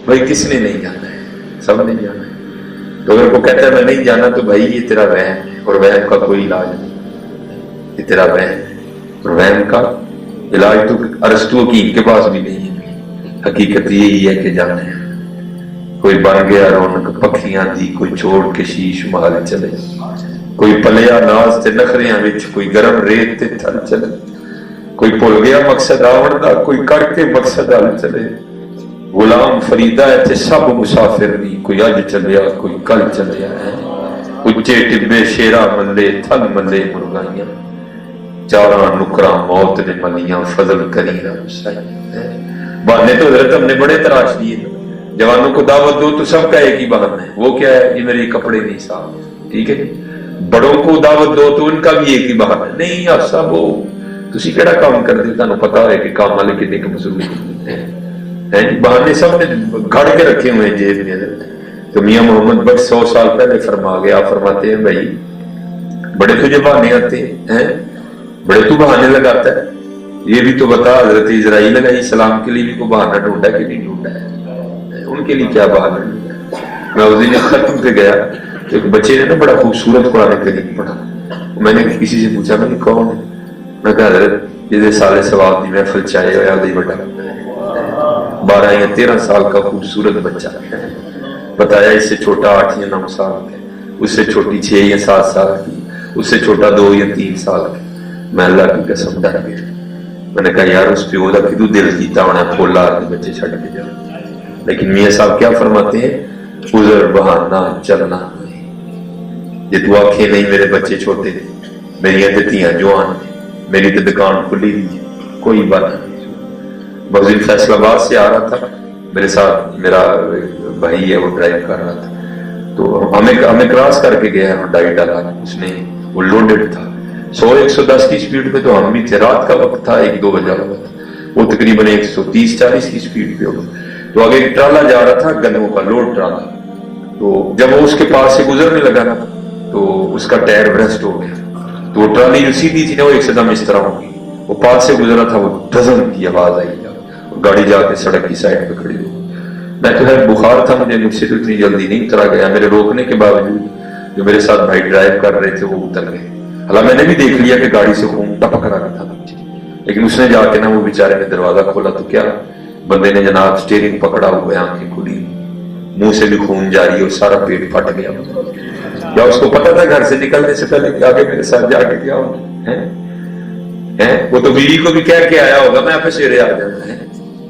भाई किसने नहीं जाना है, सब ने जाना है। तो अगर को कहता है मैं नहीं जाना तो भाई ये तेरा वहम है, और वहम का कोई इलाज नहीं, ये तेरा वहम है। और वहम का इलाज तो अरस्तु हकीम के पास भी नहीं है। हकीकत यही है कि जाना है। कोई बन गया रौनक पखियां दी, कोई छोड़ के शीश महल चले, कोई पलिया नाज ते नखरियां विच, कोई गरम रेत ते थल चले, कोई भुल गया मकसद आवण दा, कोई करके मकसद हल चले। गुलाम फरीदा है ते सब मुसाफिर नहीं, कोई अज चलिया कोई कल चलिया है। उच्चे टिब्बे शेरा मल्ले, थल मल्ले मुर्गाइयां, चारा नुकरा मौत ने मलियां, फजल करी रब साईं। बहाने तो हजरत हमने बड़े तराश दिए। जवानों को दावत दो तो सबका एक ही बहाना है, वो क्या है, ये मेरे कपड़े नहीं साफ, ठीक है। बड़ों को दावत दो तो उनका भी एक ही बहाना है, नहीं आप सब वो तुसी केड़ा काम करदे, तुहानू पता है कि काम वाले कितने के मजदूर हैं। बहाने सब ने घड़ के रखे हुए हैं जेब में। तो मियां मोहम्मद बख्श 100 साल पहले फरमा गया, फरमाते हैं भाई बड़े तुझे बहाने आते हैं, बड़े तू बहाने लगाता है, ये भी तो बता हजरत इजराइल अलैहिस्सलाम के लिए भी कोई बहाना ढूंढा कि नहीं ढूंढा है, उनके लिए क्या बहाना ढूंढा। मैं उस दिन खत्म पे गया तो एक बच्चे ने ना बड़ा खूबसूरत कुरान करीम पढ़ा। मैंने किसी से पूछा मैंने कौन है, मैं कहा हजरत जिसे साले सवाब की महफिल चाहे होया बड़ा 12 या 13 साल का खूबसूरत बच्चा है। बताया इससे छोटा 8 या 9 साल का, उससे छोटी 6 या 7 साल की, उससे छोटा 2 या 3 साल का। मैं अल्लाह की कसम डर गया। मैंने कहा यार उस प्यो का कितू दिल कीता होना फुल्ला के बच्चे छड़ के जाए। लेकिन मियां साहब क्या फरमाते हैं, उजर बहाना चलना, जे तू आखे नहीं मेरे बच्चे छोटे ने, मेरिया धतियां जवान, मेरी तो दुकान खुली हुई है, कोई बात नहीं। बगजिल फैसलाबाद से आ रहा था, मेरे साथ मेरा भाई है वो ड्राइव कर रहा था, तो हमें क्रॉस करके गया डाइट डाला, उसने वो लोडेड था 100-110 की स्पीड पे, तो हम भी थे, रात का वक्त था 1-2 बजा हुआ था, वो तकरीबन 130-140 की स्पीड पे होगा। तो आगे एक ट्राला जा रहा था गन्नों का लोड ट्राला, तो जब वो उसके पास से गुजरने लगा ना तो उसका टायर ब्रेस्ट हो गया, तो वो ट्राली जो सीधी थी ना वो एकदम इस तरह होगी, वो पास से गुजरा था, वो डजन की आवाज आई, गाड़ी जाके सड़क की साइड पे खड़ी हो। मैं तो है बुखार था मुझसे तो इतनी जल्दी नहीं उतरा गया, मेरे रोकने के बावजूद जो मेरे साथ भाई ड्राइव कर रहे थे वो उतर गए। हालांकि मैंने भी देख लिया कि गाड़ी से खून टपक रहा था, लेकिन उसने जाके ना वो बेचारे ने दरवाजा खोला तो क्या बंदे ने जनाब स्टीयरिंग पकड़ा हुआ, आंखें खुली, मुंह से भी खून जारी और सारा पेट फट गया। क्या उसको पता था घर से निकलने से पहले कि आगे मेरे साथ जाके क्या होगा है? वो तो बीवी को भी कह के आया होगा मैं आप सवेरे आ जाना है,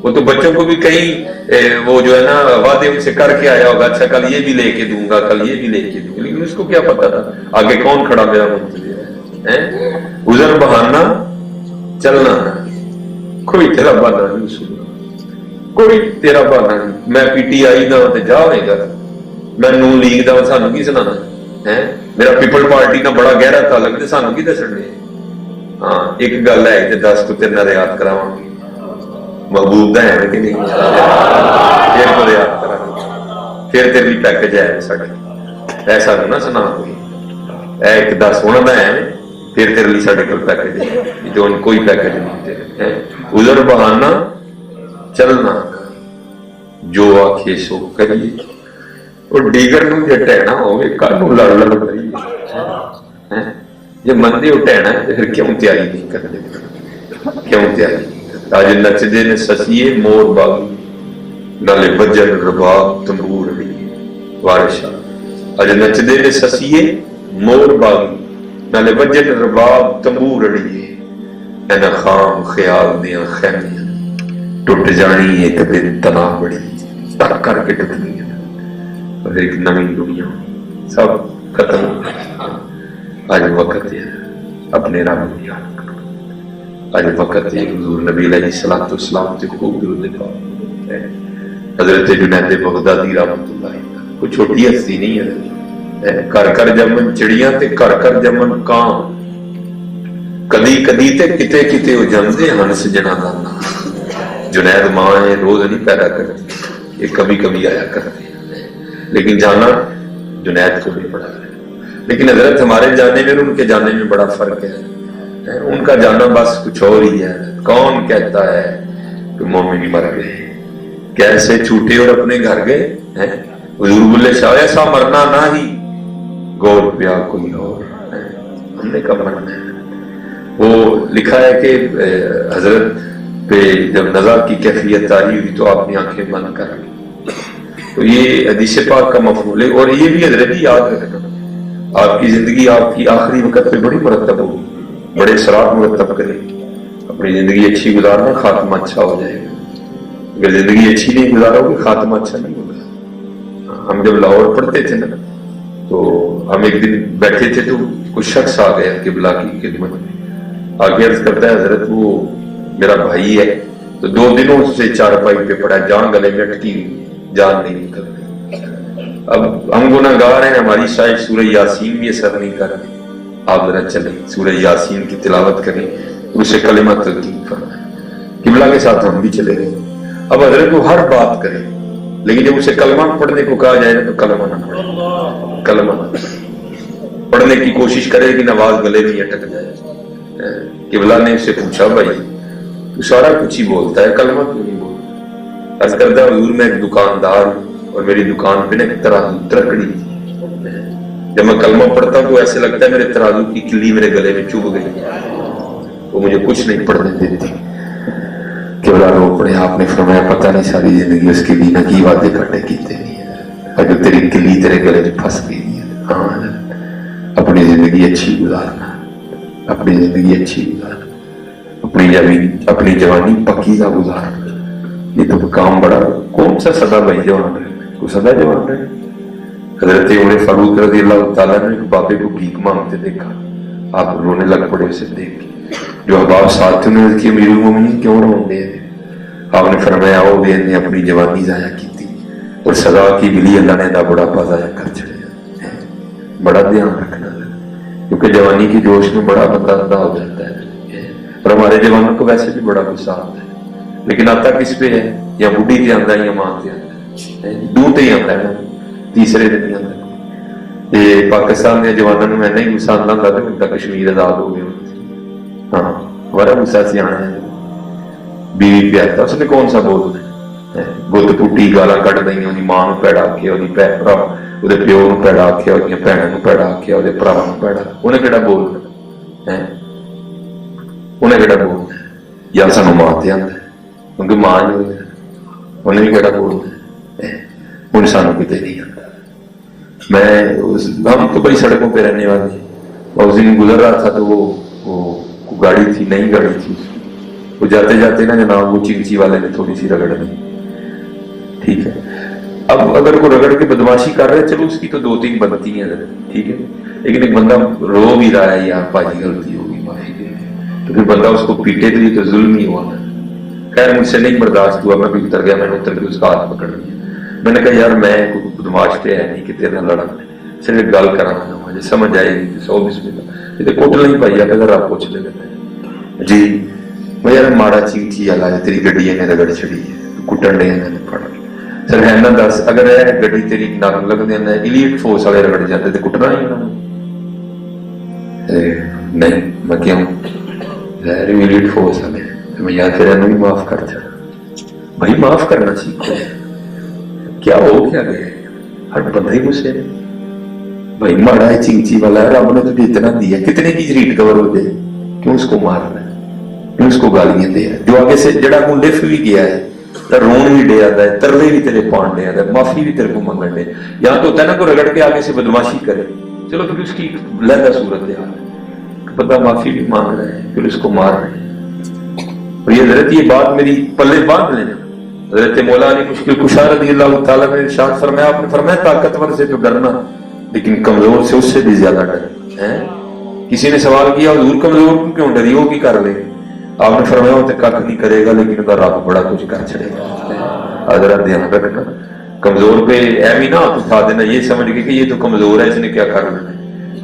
वो तो बच्चों को भी कहीं वो जो है ना वादे उनसे करके आया होगा, अच्छा कल ये भी लेके दूंगा, कल ये भी लेके दूंगा, लेकिन उसको क्या पता था आगे कौन खड़ा मेरा मुंतजिर है। गुजर बहाना चलना ना, कोई तेरा बहाना नहीं सुनना, कोई तेरा बहाना नहीं। मैं PTI दा ते जा होएगा, मैं नून लीग दा सानू की सुनाना है, मेरा पीपल पार्टी ना बड़ा गहरा ताल्लुक ते सानू की दसणे। हाँ एक गल है ते 10 को तेरे नाल याद करावांगे, महबूब है कि नहीं, फिर को याद करा, फिर तेरे लिए पैकेज है साडे, ऐसा ना सुना कोई एक 10 होना दा है, फिर तेरे लिए साडे कोल पैकेज है, जो कोई पैकेज नहीं है। उधर बहाना चलना, जो आखे सो करिए, और डीगर नूं जे टहना होवे कल नूं लड़ लड़ करिए, जे मंदे हो टहना तो फिर क्यों तैयारी नहीं करते, क्यों तैयारी। अज नचदे ने ससीए मोर बागी, नाले बजन रबाब तंबूर वारिशा। अज नचदे ने ससीए मोर बागी, नाले बजन रबाब तंबूर अड़िए। एना खाम ख्याल दियां खैमियां टुट जानी एक दिन तना बड़ी, तक करके टुटनी है, और एक नवी दुनिया सब खत्म हो गई। आज वक्त है अपने रब को याद करो, आज वक्त है हुजूर नबी अलैहिस्सलाम से खूब दुरूद पाक है। हजरत जुनैद बगदादी रहमतुल्लाह अलैह कोई छोटी हस्ती नहीं है, कर कर जमन चिड़ियां ते कर कर जमन कां, कदी कदी ते किते किते हो जमदे हंस जना दाना। जुनैद मां है रोज नहीं पैदा करती, ये कभी कभी आया करते हैं, लेकिन जाना जुनैद को भी पड़ा है। लेकिन हजरत हमारे जाने में और उनके जाने में बड़ा फर्क है, उनका जाना बस कुछ और ही है। कौन कहता है कि मोमिन मर गए, कैसे छूटे और अपने घर गए हैं। हुजूर बुल्ले शाह ऐसा मरना ना ही गौर पिया कोई और, हमने कब मरना है। वो लिखा है कि हजरत पे जब नज़ा की कैफियत तारी हुई तो आपने आंखें बंद कर ली। तो ये हदीस पाक का मफहूम है। और ये भी हजरत याद रखना, आपकी जिंदगी आपकी आखिरी वक्त पे बड़ी मुरतब होगी, बड़े सराब मुरतब करेगी। अपनी जिंदगी अच्छी गुजारना, खात्मा अच्छा हो जाएगा। अगर जिंदगी अच्छी नहीं गुजारोगे खात्मा अच्छा नहीं होगा। हम जब लाहौर पढ़ते थे ना, तो हम एक दिन बैठे थे तो कुछ शख्स आ गया किबला की खिदमत में, आगे अर्ज करता है हजरत वो मेरा भाई है, तो 2 दिनों से चारपाई पे पड़ा है, जान गले में अटकी हुई, जान नहीं निकल रही। अब हम गुनाहगार हैं, हमारी शायद सूरह यासीन भी असर नहीं कर रही। आप जरा चले सूरह यासीन की तिलावत करें, उसे कलिमा तल्कीन फरमाएं। किबला के साथ हम भी चले गए। अब हजरत को हर बात करे, लेकिन जब उसे कलमा पढ़ने को कहा जाए तो कलमा ना पढ़े, कलमा पढ़ने की कोशिश करे कि नवाज गले में अटक जाए। किबला ने उससे पूछा भाई तू सारा कुछ ही बोलता है, कलमा क्यों नहीं बोलता। अर्ज करता हुजूर मैं एक दुकानदार हूं और मेरी दुकान पे ना एक तरकड़ी, जब मैं कलमा पढ़ता हूं तो ऐसे लगता है मेरे तराजू की किल्ली मेरे गले में चुभ गई, वो मुझे कुछ नहीं पढ़ने देती। किबला रो पड़े, आपने फरमाया पता नहीं सारी जिंदगी उसके बिना की वादे कटे कीते नहीं है, और जो तेरी किल्ली तेरे गले में फंस गई है। हाँ, अपनी जिंदगी अच्छी गुजारना, अपनी जिंदगी अच्छी गुजारना, अपनी जवानी पकीज़ा गुजारना। ये तो काम बड़ा, कौन सा सदा भाई जवान है, कोई सदा जवान है। हजरत उमर फारूक रज़ी अल्लाह तआला ने बाबे को भीख मांगते देखा, आप रोने लग पड़े उसे देख के। जो अहबाब साथ ने कि अमीरुल मोमिनीन क्यों रोंदे हैं, आपने फरमाया ओ वे ने अपनी जवानी जाया की थी और सजा की मिली अल्लाह ने दा बुढ़ापा जाया कर छड़िया। बड़ा ध्यान रखना है, क्योंकि जवानी की जोश में बड़ा बंदा अंधा हो जाता है। और हमारे जवानों को वैसे भी बड़ा गुस्सा आता है, लेकिन आता किस पे है, या बुढ़ी से आता है या मां से आता है, दूध ही आता है, तीसरे दिन ही आता है। ये पाकिस्तान के जवानों में नहीं गुस्सा आता था तो उनका कश्मीर आजाद हो गया। हाँ, बड़ा गुस्सा से आना है, बीवी पे आता उसने कौन सा बोलना है, गुत पुट्टी गाला कट दी, ਉਹਦੀ ਮਾਂ ਨੂੰ ਪੈੜਾ ਆਖਿਆ, ਉਹਦੀ ਭਰਾ ਉਹਦੇ ਪਿਓ ਨੂੰ ਪੈੜਾ ਆਖਿਆ, ਉਹਦੀਆਂ ਭੈਣਾਂ ਨੂੰ ਪੈੜਾ ਆਖਿਆ, ਉਹਦੇ ਭਰਾਵਾਂ ਨੂੰ ਪੈੜਾ, ਉਹਨੇ ਕਿਹੜਾ ਬੋਲਣਾ ਹੈ, ਉਹਨੇ ਕਿਹੜਾ ਬੋਲਣਾ, ਜਾਂ ਸਾਨੂੰ ਮਾਂ ਤੇ ਆਂਦਾ ਕਿਉਂਕਿ ਮਾਂ ਹੀ ਹੋਈ, ਉਹਨੇ ਵੀ ਕਿਹੜਾ बोलना है, ਹੁਣ ਸਾਨੂੰ ਕਿਤੇ नहीं आता। मैं हम तो बड़ी सड़कों पे रहने वाले, और उस दिन गुजर रहा था तो वो गाड़ी थी, नई गाड़ी थी, वो जाते जाते ना जनाब वो चिंची वाले ने थोड़ी सी रगड़ दी, ठीक है। अब अगर वो रगड़ के बदमाशी कर रहे, चलो उसकी तो 2-3 बनती हैं, ठीक है, लेकिन एक बंदा रो भी रहा है यार भाई गलती होगी माफी दे, तो फिर बंदा उसको पीटे तो जुल्म ही हुआ ना। खैर मुझसे नहीं बर्दाश्त हुआ, मैं भी उतर गया, मैंने उतर के उसका हाथ पकड़ लिया। मैंने कहा यार मैं कोई बदमाश पे है नहीं कि तेरे नाल लड़ा, सिर्फ गल कराना मुझे समझ आएगी 100 बिस्मिल्लाह, ये कुट नहीं पाई अगर आप पूछ ले जी, मैं यार माड़ा चींची वाला है तेरी गड्डी ने रगड़ छड़ी है, कुटन डे ने फड़ सर है ना दस, अगर है गड्डी तेरी नरम लगदे ने इलीट फोर्स वाले रगड़ जाते तो कुटना ही उन्होंने नहीं। मैं क्यों यार इलीट फोर्स वाले, मैं यार तेरे भी माफ कर दे भाई, माफ करना सीखो। क्या हो क्या गया, हर बंदा ही गुस्से भाई, माड़ा है चिंची वाला है, रब ने तो इतना दिया, कितने की रीट कवर हो जाए, क्यों उसको मार रहा है, क्यों उसको गालियां दे रहा है, जो आगे से जड़ा को लिफ भी गया है तो रोन भी डे आता है, तरले भी तेरे पान डे आता है, माफी भी तेरे को मंगन डे। यहाँ तो होता है ना को रगड़ के आगे से बदमाशी करे, चलो फिर उसकी लहदा सूरत है, बंदा माफी भी मांग रहा है फिर उसको मार रहे हैं। और ये हजरत ये बात मेरी पल्ले बांध लेना, हजरत मौला अली मुश्किल कुशा रज़ी अल्लाह तआला ने इरशाद फरमाया, आपने फरमाया ताकतवर से तो डरना, लेकिन कमजोर से उससे भी ज्यादा डर है। किसी ने सवाल किया हुजूर कमजोर क्यों डरी, वो की कर ले, आपने फरमाया वो तो कख नहीं करेगा लेकिन उसका रब बड़ा कुछ कर छड़ेगा। जरा ध्यान रखना, कमजोर पे ऐवी ना उठा देना ये समझ के कि ये तो कमजोर है इसने क्या कर लेना।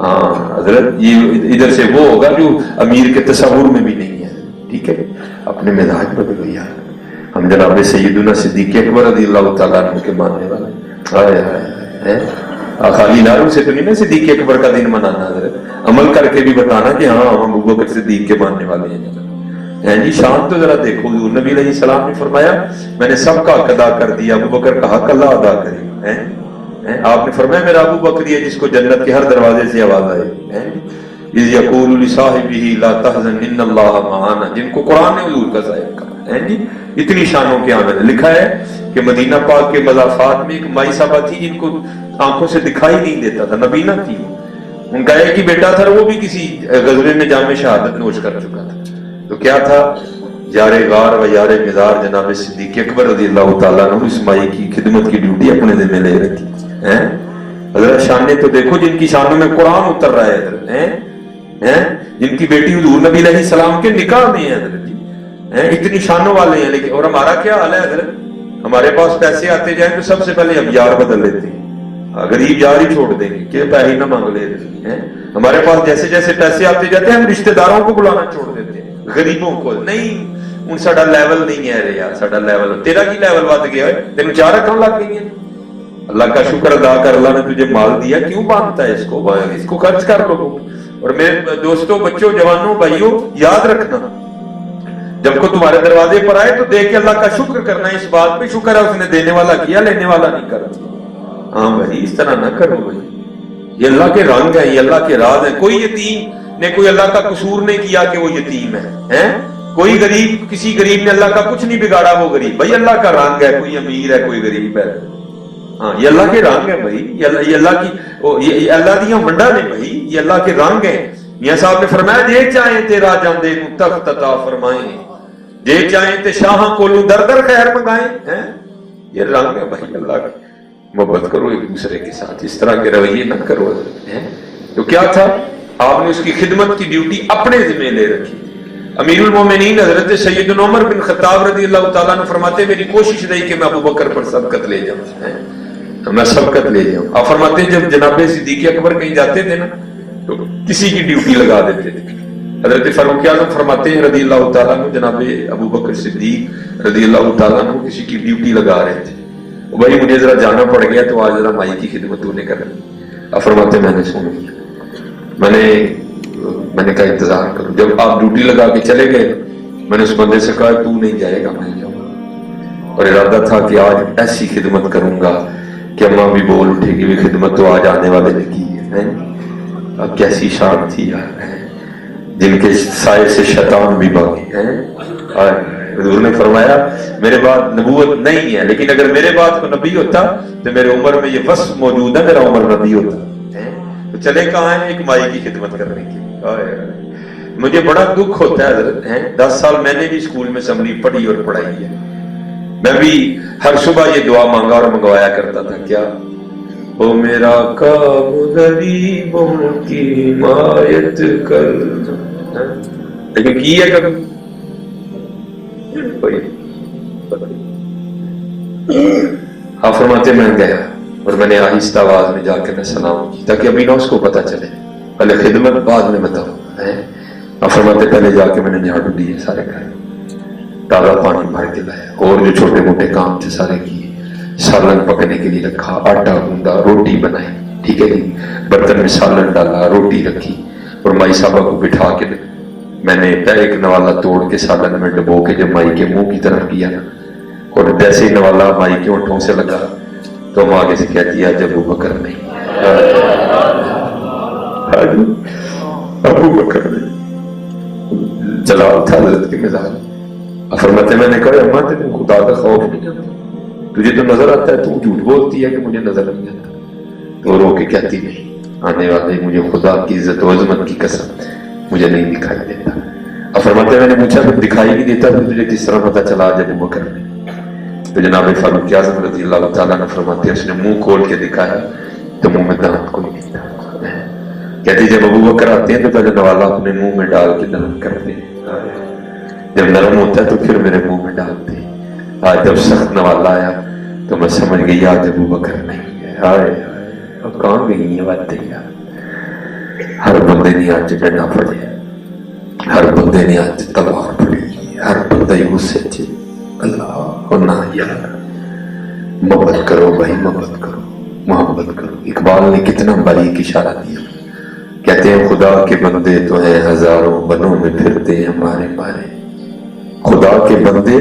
हाँ हजरत ये इधर से वो होगा जो अमीर के तस्वुर में भी नहीं है, ठीक है, अपने मिजाज बदलो यार। हम जनाब सैयदुना सिद्दीक़ अकबर रज़ियल्लाहु तआला अन्हु के मानने वाले, हाय हाय हैं, खाली नारों से तो नहीं ना सिद्दीक़ अकबर का दिन मनाना, अमल करके भी बताना कि हाँ हम अबू बकर सिद्दीक़ के मानने वाले हैं। ہے جی شان تو ذرا دیکھو، حضور نبی علیہ السلام نے فرمایا میں نے سب کا حق ادا کر دیا، ابو بکر کا حق اللہ ادا کرے گا۔ آپ نے فرمایا میرا ابو بکر ہے جس کو جنت کے ہر دروازے سے آواز آئے، اذ یقول لصاحبہ لا تحزن ان اللہ معنا، جن کو قرآن نے حضور کا صاحب کہا ہے جی۔ اتنی شانوں کے آمد لکھا ہے کہ مدینہ پاک کے مضافات میں ایک مائی صاحبہ تھی جن کو آنکھوں سے دکھائی نہیں دیتا تھا، نبینہ تھی، ان کا ایک ہی بیٹا تھا، وہ بھی کسی غزوے میں جام شہادت نوش کر چکا تھا۔ تو کیا تھا؟ یار غار و یار مزار جناب صدیق اکبر رضی اللہ تعالیٰ عنہ اس مائی کی خدمت کی ڈیوٹی اپنے ذمہ لے رکھی ہے۔ حضرت شانے تو دیکھو جن کی شانوں میں قرآن اتر رہا ہے حضرت، جن کی بیٹی حضور نبی علیہ السلام کے نکاح میں ہے حضرت جی، اتنی شانوں والے ہیں۔ لیکن اور ہمارا کیا حال ہے حضرت؟ ہمارے پاس پیسے آتے جائیں تو سب سے پہلے ہم یار بدل لیتے ہیں، غریب یار ہی چھوڑ دیں گے کہ پیسے نہ مانگ لے ہیں۔ ہمارے پاس جیسے جیسے پیسے آتے جاتے ہیں ہم رشتہ داروں کو بلانا چھوڑ دیتے ہیں، غریبوں کو نہیں۔ ان ساڈا لیول نہیں ہے رے یار، ساڈا لیول تیرا کی لیول ود گیا ہے، تینوں چار رقم لگ گئی ہیں۔ اللہ کا شکر ادا کر، اللہ نے تجھے مال دیا، کیوں باندھتا ہے اس کو خرچ کر لو۔ اور میرے دوستوں، بچوں، جوانوں، بھائیوں، یاد رکھنا جب کو تمہارے دروازے پر آئے تو دیکھ کے اللہ کا شکر کرنا، اس بات پہ شکر ہے اس نے دینے والا کیا، لینے والا نہیں کرتا۔ ہاں بھائی اس طرح نہ کرو بھائی، یہ اللہ کے رنگ ہے، یہ اللہ کے راز ہے۔ کوئی یتیم نے کوئی اللہ کا قصور نہیں کیا کہ وہ یتیم ہے، کوئی غریب، کسی غریب نے اللہ کا کچھ نہیں بگاڑا، وہ غریب بھائی اللہ کا رنگ ہے، کوئی امیر ہے کوئی غریب ہے، ہاں یہ اللہ کے رنگ ہے بھائی، یہ اللہ کی، یہ اللہ دیا منڈا نے بھائی، یہ اللہ کے رنگ ہے۔ میاں صاحب نے فرمایا جے چاہیں تے راجاں دے نوں تخت عطا فرمائیں، جے چاہیں تے شاہاں کولوں در در خیر منگائیں، یہ رنگ ہے بھائی اللہ کا۔ محبت کرو ایک دوسرے کے ساتھ، اس طرح کے رویے نہ کرو۔ تو کیا تھا؟ آپ نے اس کی خدمت کی ڈیوٹی اپنے ذمہ لے رکھی۔ امیر المومنین حضرت سیدنا عمر بن خطاب رضی اللہ تعالیٰ عنہ فرماتے میری کوشش رہی کہ میں ابو بکر پر سبقت لے جاؤں، میں سبقت لے جاؤں۔ آپ فرماتے ہیں جب جناب صدیق اکبر کہیں جاتے تھے نا تو کسی کی ڈیوٹی لگا دیتے تھے۔ حضرت فاروق اعظم فرماتے ہیں رضی اللہ تعالیٰ عنہ جناب ابو بکر صدیق رضی اللہ تعالیٰ عنہ کسی کی ڈیوٹی لگا رہے تھے، بھائی مجھے ذرا جانا پڑ گیا تو آج ذرا مائی کی خدمت تو نے کرنی۔ آپ فرماتے میں نے سن لیا، میں نے کہا انتظار کرو۔ جب آپ ڈیوٹی لگا کے چلے گئے میں نے اس بندے سے کہا تو نہیں جائے گا، میں جاؤں گا، اور ارادہ تھا کہ آج ایسی خدمت کروں گا کہ اماں بھی بول اٹھے گی خدمت تو آج آنے والے نے کی ہے۔ اب کیسی شان تھی یار، جن کے سائے سے شیطان بھی بھاگے ہیں۔ اور حضور نے فرمایا میرے بعد نبوت نہیں ہے، لیکن اگر میرے بعد کو نبی ہوتا تو میرے عمر میں یہ وصف موجود ہے، میرا عمر نبی ہوتا۔ تو چلے کہاں ہیں؟ ایک مائی کی خدمت کرنے کی۔ مجھے بڑا دکھ ہوتا ہے حضرت، 10 سال میں نے بھی اسکول میں اسمبلی پڑھی اور پڑھائی ہے، میں بھی ہر صبح یہ دعا مانگا اور منگوایا کرتا تھا، کیا او میرا کام غریبوں کی حمایت کر، لیکن کی ہے کبھی؟ آپ فرماتے میں گیا اور میں نے آہستہ آواز میں جا کے میں سلام کی تاکہ ابھی نہ اس کو پتہ چلے، پہلے خدمت بعد میں بتاؤ۔ آپ فرماتے پہلے جا کے میں نے جھاڑو دیے سارے گھر، تازہ پانی بھر کے لایا، اور جو چھوٹے موٹے کام تھے سارے کیے، سالن پکنے کے لیے رکھا، آٹا گوندا، روٹی بنائی، ٹھیک ہے جی، برتن میں سالن ڈالا، روٹی رکھی، اور مائی صاحبہ کو بٹھا کے میں نے ایک نوالا توڑ کے سالن میں ڈبو کے جب مائی کے منہ کی طرف کیا نا، اور جیسے ہی نوالا مائی کے ہونٹوں سے لگا تو ہم آگے سے کہتی ہے جب ابو بکر نہیں، ابو بکر نہیں، جلال تھا حضرت کے مزاج۔ فرماتے میں نے کہا اماں تجھے خدا کا خوف نہیں آتا؟ تجھے تو نظر آتا ہے، تو جھوٹ بولتی ہے کہ مجھے نظر نہیں آتا۔ تو رو کے کہتی نہیں، آنے والے مجھے خدا کی عزت و عظمت کی قسم مجھے نہیں دکھائی دیتا۔ اب فرماتے میں نے پوچھا پھر دکھائی نہیں دیتا پھر تجھے کس طرح پتا چلا جب ابو بکر نے؟ تو جناب فاروق اعظم رضی اللہ تعالیٰ نے فرماتے اس نے منہ کھول کے دکھایا تو منہ میں دانت کوئی نہیں تھا۔ کہتے جب ابو بکر آتے ہیں تو پہلے نوالا اپنے منہ میں ڈال کے نرم کرتے ہیں، جب نرم ہوتا ہے تو پھر میرے منہ میں ڈالتے ہیں۔ آج جب سخت نوالا آیا تو میں سمجھ گئی آج ابو بکر نہیں ہے۔ ہائے اب کہاں گئی ہیں باتیں یار، ہر بندے نے آج ڈنڈا پڑے، ہر بندے نے آج تلوار پڑی، ہر بندے غصے سے اللہ نہ یار۔ محبت کرو بھائی، محبت کرو، محبت کرو۔ اقبال نے کتنا باریک اشارہ دیا، کہتے ہیں خدا کے بندے تو ہیں ہزاروں بنوں میں پھرتے ہیں ہمارے مارے، खुदा के बंदे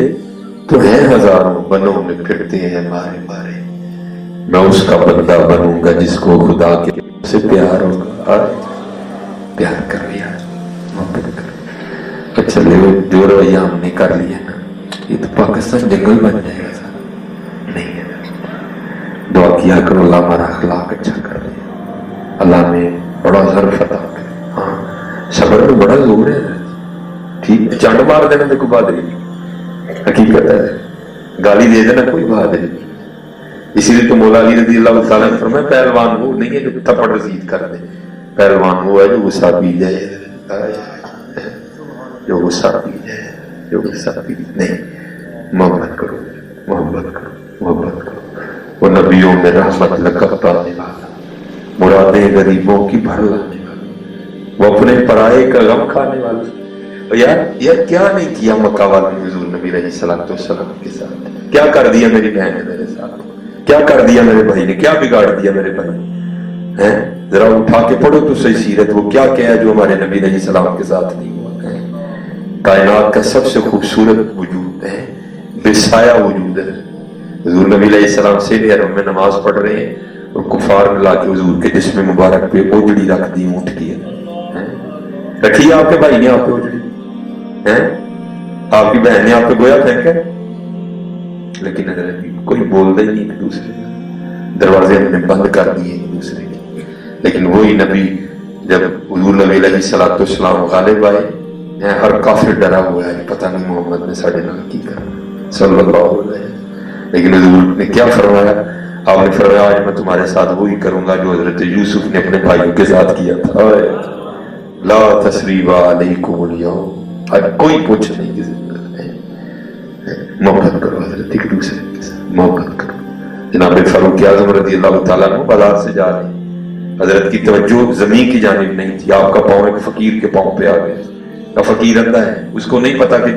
तो हैं हजारों, बनों में फिरते हैं मारे मारे, मैं उसका बंदा बनूंगा जिसको खुदा के से प्यार होगा। प्यार कर लिया, मोहब्बत कर, अच्छा ले जो रवैया हमने कर लिया ना, ये तो पाकिस्तान जंगल बन जाएगा सारा। नहीं है, दुआ किया करो अल्लाह हमारा अखलाक अच्छा कर दे, अल्लाह ने बड़ा ज़र्फ अता करे। हाँ, सब्र में बड़ा जोर है, ठीक, चंड मार देना तो कोई बहादुरी नहीं, हकीकत है, गाली दे देना कोई बहादुरी नहीं। इसीलिए तो मौला अली रज़ी अल्लाह तआला ने फरमाया पहलवान वो नहीं है जो थप्पड़ रसीद कर दे, पहलवान वो है जो गुस्सा पी जाए, जो गुस्सा पी जाए, जो गुस्सा पी नहीं। मोहब्बत करो, मोहब्बत करो, मोहब्बत करो। वो नबियों में रहमत लकब पाने वाला, मुरादें गरीबों की भर लाने वाला, वो अपने पराये का गम खाने वाला। यार क्या नहीं किया मक्का वालों ने हुजूर नबी अलैहिस्सलातु वस्सलाम के साथ, क्या कर दिया मेरी बहन ने मेरे साथ, क्या कर दिया मेरे भाई ने, क्या बिगाड़ दिया मेरे भाई हैं? जरा उठा के पढ़ो तो सही सीरत, वो क्या क्या है जो हमारे नबी अलैहिस्सलाम के साथ नहीं हुआ है। कायनात का सबसे खूबसूरत वजूद है, बेसाया वजूद है। हुजूर नबी अलैहिस्सलाम से हरम में नमाज पढ़ रहे हैं और कुफार मिला के हुजूर के जिस्म मुबारक पे ओजड़ी रख दी, ऊँट की रखी आपके भाई ने आप पे ओजड़ी है, आपकी बहन ने आप पे गोया फेंका, लेकिन कोई बोलता ही नहीं एक दूसरे का, दरवाजे हमने बंद कर दिए एक दूसरे के। लेकिन वही नबी जब हुजूर नबी अलैहिस्सलातु वस्सलाम गालिब आए, हर काफिर डरा हुआ है, पता नहीं मोहम्मद ने साढ़े नाल की करना सल्लल्लाहु अलैहि वसल्लम। लेकिन हुजूर ने क्या फरमाया, आपने फरमाया आज मैं तुम्हारे साथ वही करूंगा जो हजरत यूसुफ ने अपने भाइयों के साथ किया था, ला तसरीबा अलैकुमुल यौम, आज कोई पूछ नहीं किसी। मोहब्बत करो हजरत एक दूसरे के साथ, मोहब्बत करो। जनाब फारूक आज़म रज़ी अल्लाह तआला अन्हु बाजार से जा रहे, हजरत की तवज्जो जमीन की जानिब नहीं थी, आपका पाँव एक फकीर के पाँव पे आ गया। फकीर अंधा है, उसको नहीं पता कि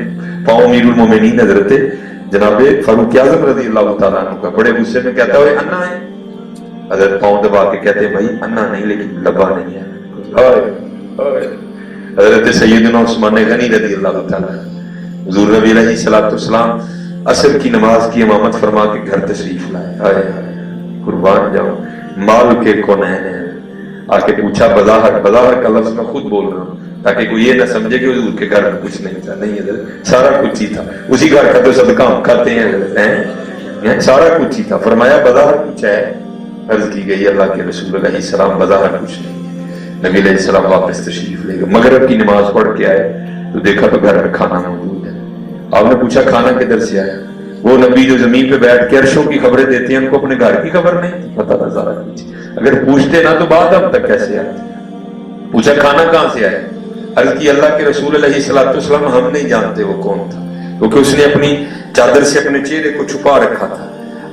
पाँव अमीरुल मोमिनीन हजरत जनाब फारूक आज़म रज़ी अल्लाह तआला अन्हु का, बड़े गुस्से में कहता है अन्ना है। हजरत पाँव दबा के कहते हैं भाई अन्ना नहीं लेकिन लब्बा नहीं है। हजरत सैयदना उस्मान गनी रज़ी अल्लाह तआला हुजूर नबी अलैहिस्सलातु वस्सलाम असर की नमाज की इमामत फरमा के घर तशरीफ लाए। आए कुर्बान जाऊं, माल के कौनैन है, आके पूछा बज़ाहर, बज़ाहर का लफ्ज मैं खुद बोल रहा हूँ ताकि कोई ये ना समझे कि हुजूर के घर में कुछ नहीं था, नहीं है, सारा कुछ ही था, उसी घर का तो सदका हम खाते हैं, सारा कुछ ही था। फरमाया बज़ाहर कुछ है, अर्ज की गई अल्लाह के रसूल अलैहिस्सलाम बज़ाहर कुछ नहीं। नबी अलैहिस्सलाम वापस तशरीफ ले गए, मगरिब की नमाज पढ़ के आए तो देखा तो घर में खाना मौजूद है। आपने पूछा खाना किधर से आया, वो नबी जो जमीन पे बैठ के अर्शों की खबरें देते हैं उनको अपने घर की खबर नहीं थी, पता था सारा कुछ। अगर पूछते ना तो बात अब तक कैसे आती। पूछा खाना कहां से आया, अर्ज की अल्लाह के रसूल अलैहिस्सलातु वस्सलाम हम नहीं जानते वो कौन था, क्योंकि उसने अपनी चादर से अपने चेहरे को छुपा रखा था,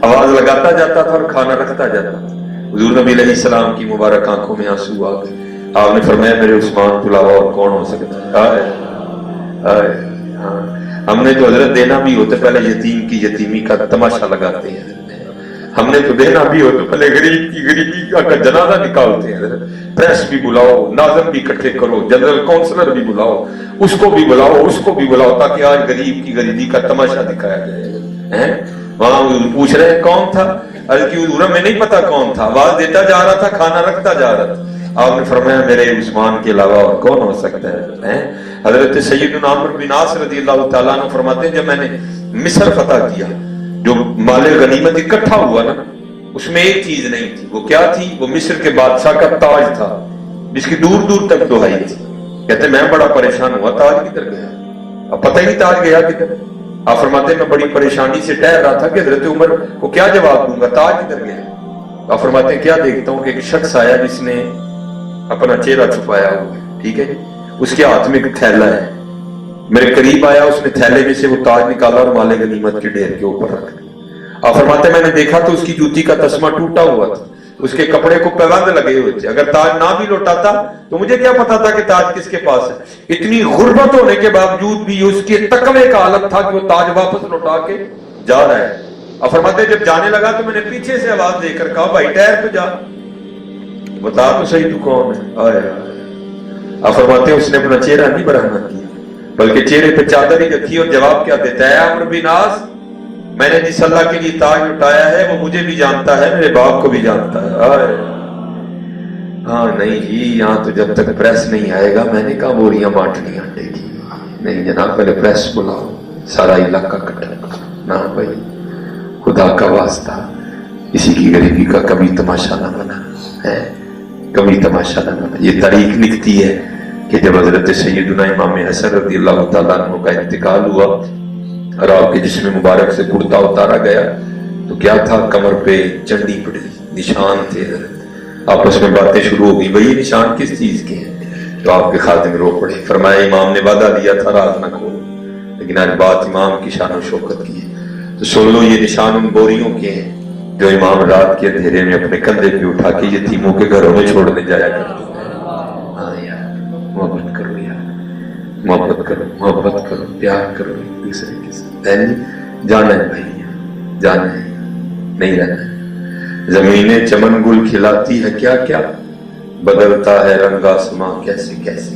आवाज लगाता जाता था और खाना रखता जाता था। हुजूर नबी अलैहिस्सलाम की मुबारक आंखों में आंसू आ गए। आपने फरमाया मेरे उस्मान के अलावा और कौन हो सकता है। हमने तो हजरत देना भी हो तो पहले यतीम की यतीमी का तमाशा लगाते हैं, हमने तो देना भी हो तो पहले गरीब की गरीबी का जनाजा निकालते हैं। प्रेस भी बुलाओ, नाज़िम भी इकट्ठे करो, जनरल काउंसलर भी बुलाओ, उसको भी बुलाओ, उसको भी बुलाओ, ताकि आज गरीब की गरीबी का तमाशा दिखाया जाए। वहां पूछ रहे हैं कौन था, अरे की हमें नहीं पता कौन था, आवाज देता जा रहा था, खाना रखता जा रहा था। आपने फरमाया मेरे उस्मान के अलावा और कौन हो सकता है। हजरत सैयदना अम्र बिन आस रज़ी अल्लाह तआला अन्हु फरमाते हैं जब मैंने मिस्र फतह किया, जो माले गनीमत इकट्ठा हुआ ना, उसमें एक चीज नहीं थी। वो क्या थी, वो मिस्र के बादशाह का ताज था जिसकी दूर दूर तक दुहाई थी। कहते मैं बड़ा परेशान हुआ, ताज किधर गया, अब पता ही नहीं ताज गया किधर। आप फरमाते मैं बड़ी परेशानी से ठहर रहा था कि हजरत उमर को क्या जवाब दूंगा, ताज किधर गया। आप फरमाते क्या देखता हूँ कि एक शख्स आया जिसने अपना चेहरा छुपाया हुआ है, ठीक है, उसके हाथ में एक थैला है, मेरे करीब आया, उसने थैले में से वो ताज निकाला और माले गनीमत के ढेर के ऊपर रख दिया। आप फरमाते मैंने देखा तो उसकी जूती का तस्मा टूटा हुआ था, उसके कपड़े को पैबंद लगे हुए थे, अगर ताज ना भी लौटाता तो मुझे क्या पता था कि ताज किसके पास है। इतनी गुर्बत होने के बावजूद भी उसके तकवे का हालत था कि वो ताज वापस लौटा के जा रहा है। अब फरमाते जब जाने लगा तो मैंने पीछे से आवाज देकर कहा भाई ठहर तो जा, बता तो सही तू कौन है। अब फरमाते उसने अपना चेहरा नहीं बढ़ाना किया, बल्कि चेहरे पे चादर ही रखी और जवाब क्या देता है, अम्र बिन आस, मैंने जिस अल्लाह के लिए ताज उठाया है वो मुझे भी जानता है, मेरे बाप को भी जानता है। आए, हाँ नहीं जी, यहाँ तो जब तक प्रेस नहीं आएगा मैंने कहा बोरियां बांटनी अंडे की। नहीं जनाब, पहले प्रेस बुलाओ, सारा इलाका इकट्ठा ना भाई, खुदा का वास्ता किसी की गरीबी का कभी तमाशा ना बना है, कभी तमाशा ना बना। ये तारीख लिखती है कि जब हजरत सैयदना इमाम हसन रज़ी अल्लाह तआला अन्हु का इंतकाल हुआ और आपके जिस्म मुबारक से कुर्ता उतारा गया तो क्या था, कमर पे चंडी पड़ी, निशान थे। आपस में बातें शुरू हो गई, भाई ये निशान किस चीज के हैं? तो आपके खादिम रो पड़े, फरमाया इमाम ने वादा दिया था राज ना खोलो, लेकिन आज बात इमाम की शान शौकत की है तो सुन लो, ये निशान उन बोरियों के हैं जो इमाम रात के अंधेरे में अपने कंधे पे उठा के यतीमों के घरों में छोड़ने जाया करते हैं। हाँ यार, मोहब्बत करो यार, मोहब्बत करो, मोहब्बत करो, प्यार करो एक दूसरे के साथ। जाना है भाई, जाना है, नहीं रहना है। जमीनें चमन गुल खिलाती है क्या क्या, बदलता है रंग आसमां कैसे कैसे,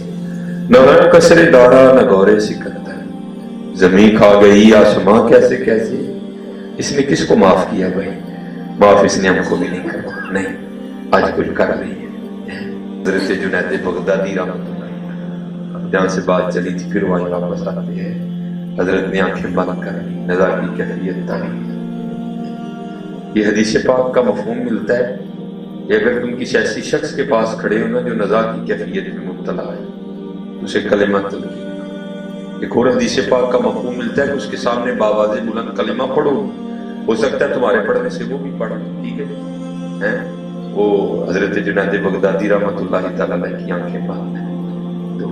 न है कसरे दारा न गौरे सिकंदर, जमीन खा गई आसमां कैसे कैसे। इसने किसको माफ किया भाई? माफ इसने हमको भी नहीं करना, नहीं आज कुछ कर रही है। हज़रत जुनैद बगदादी रहमतुल्लाह, जहां से बात चली थी फिर वहीं वापस आते हैं। हजरत ने आंखें बंद कर ली, नज़ा की कैफियत तारीफ। ये हदीस पाक का मफहूम मिलता है कि अगर तुम किसी ऐसी शख्स के पास खड़े हो ना जो नज़ा की कैफियत में मुब्तला है, उसे कलिमा तलकीन। एक और हदीस पाक का मफहूम मिलता है कि उसके सामने बावाज़े बुलंद कलिमा पढ़ो, हो सकता है तुम्हारे पढ़ने से वो भी पढ़, ठीक है? वो हजरत जुनैद बगदादी रहमतुल्लाह तआला अलैह की आंखें बंद हैं। तो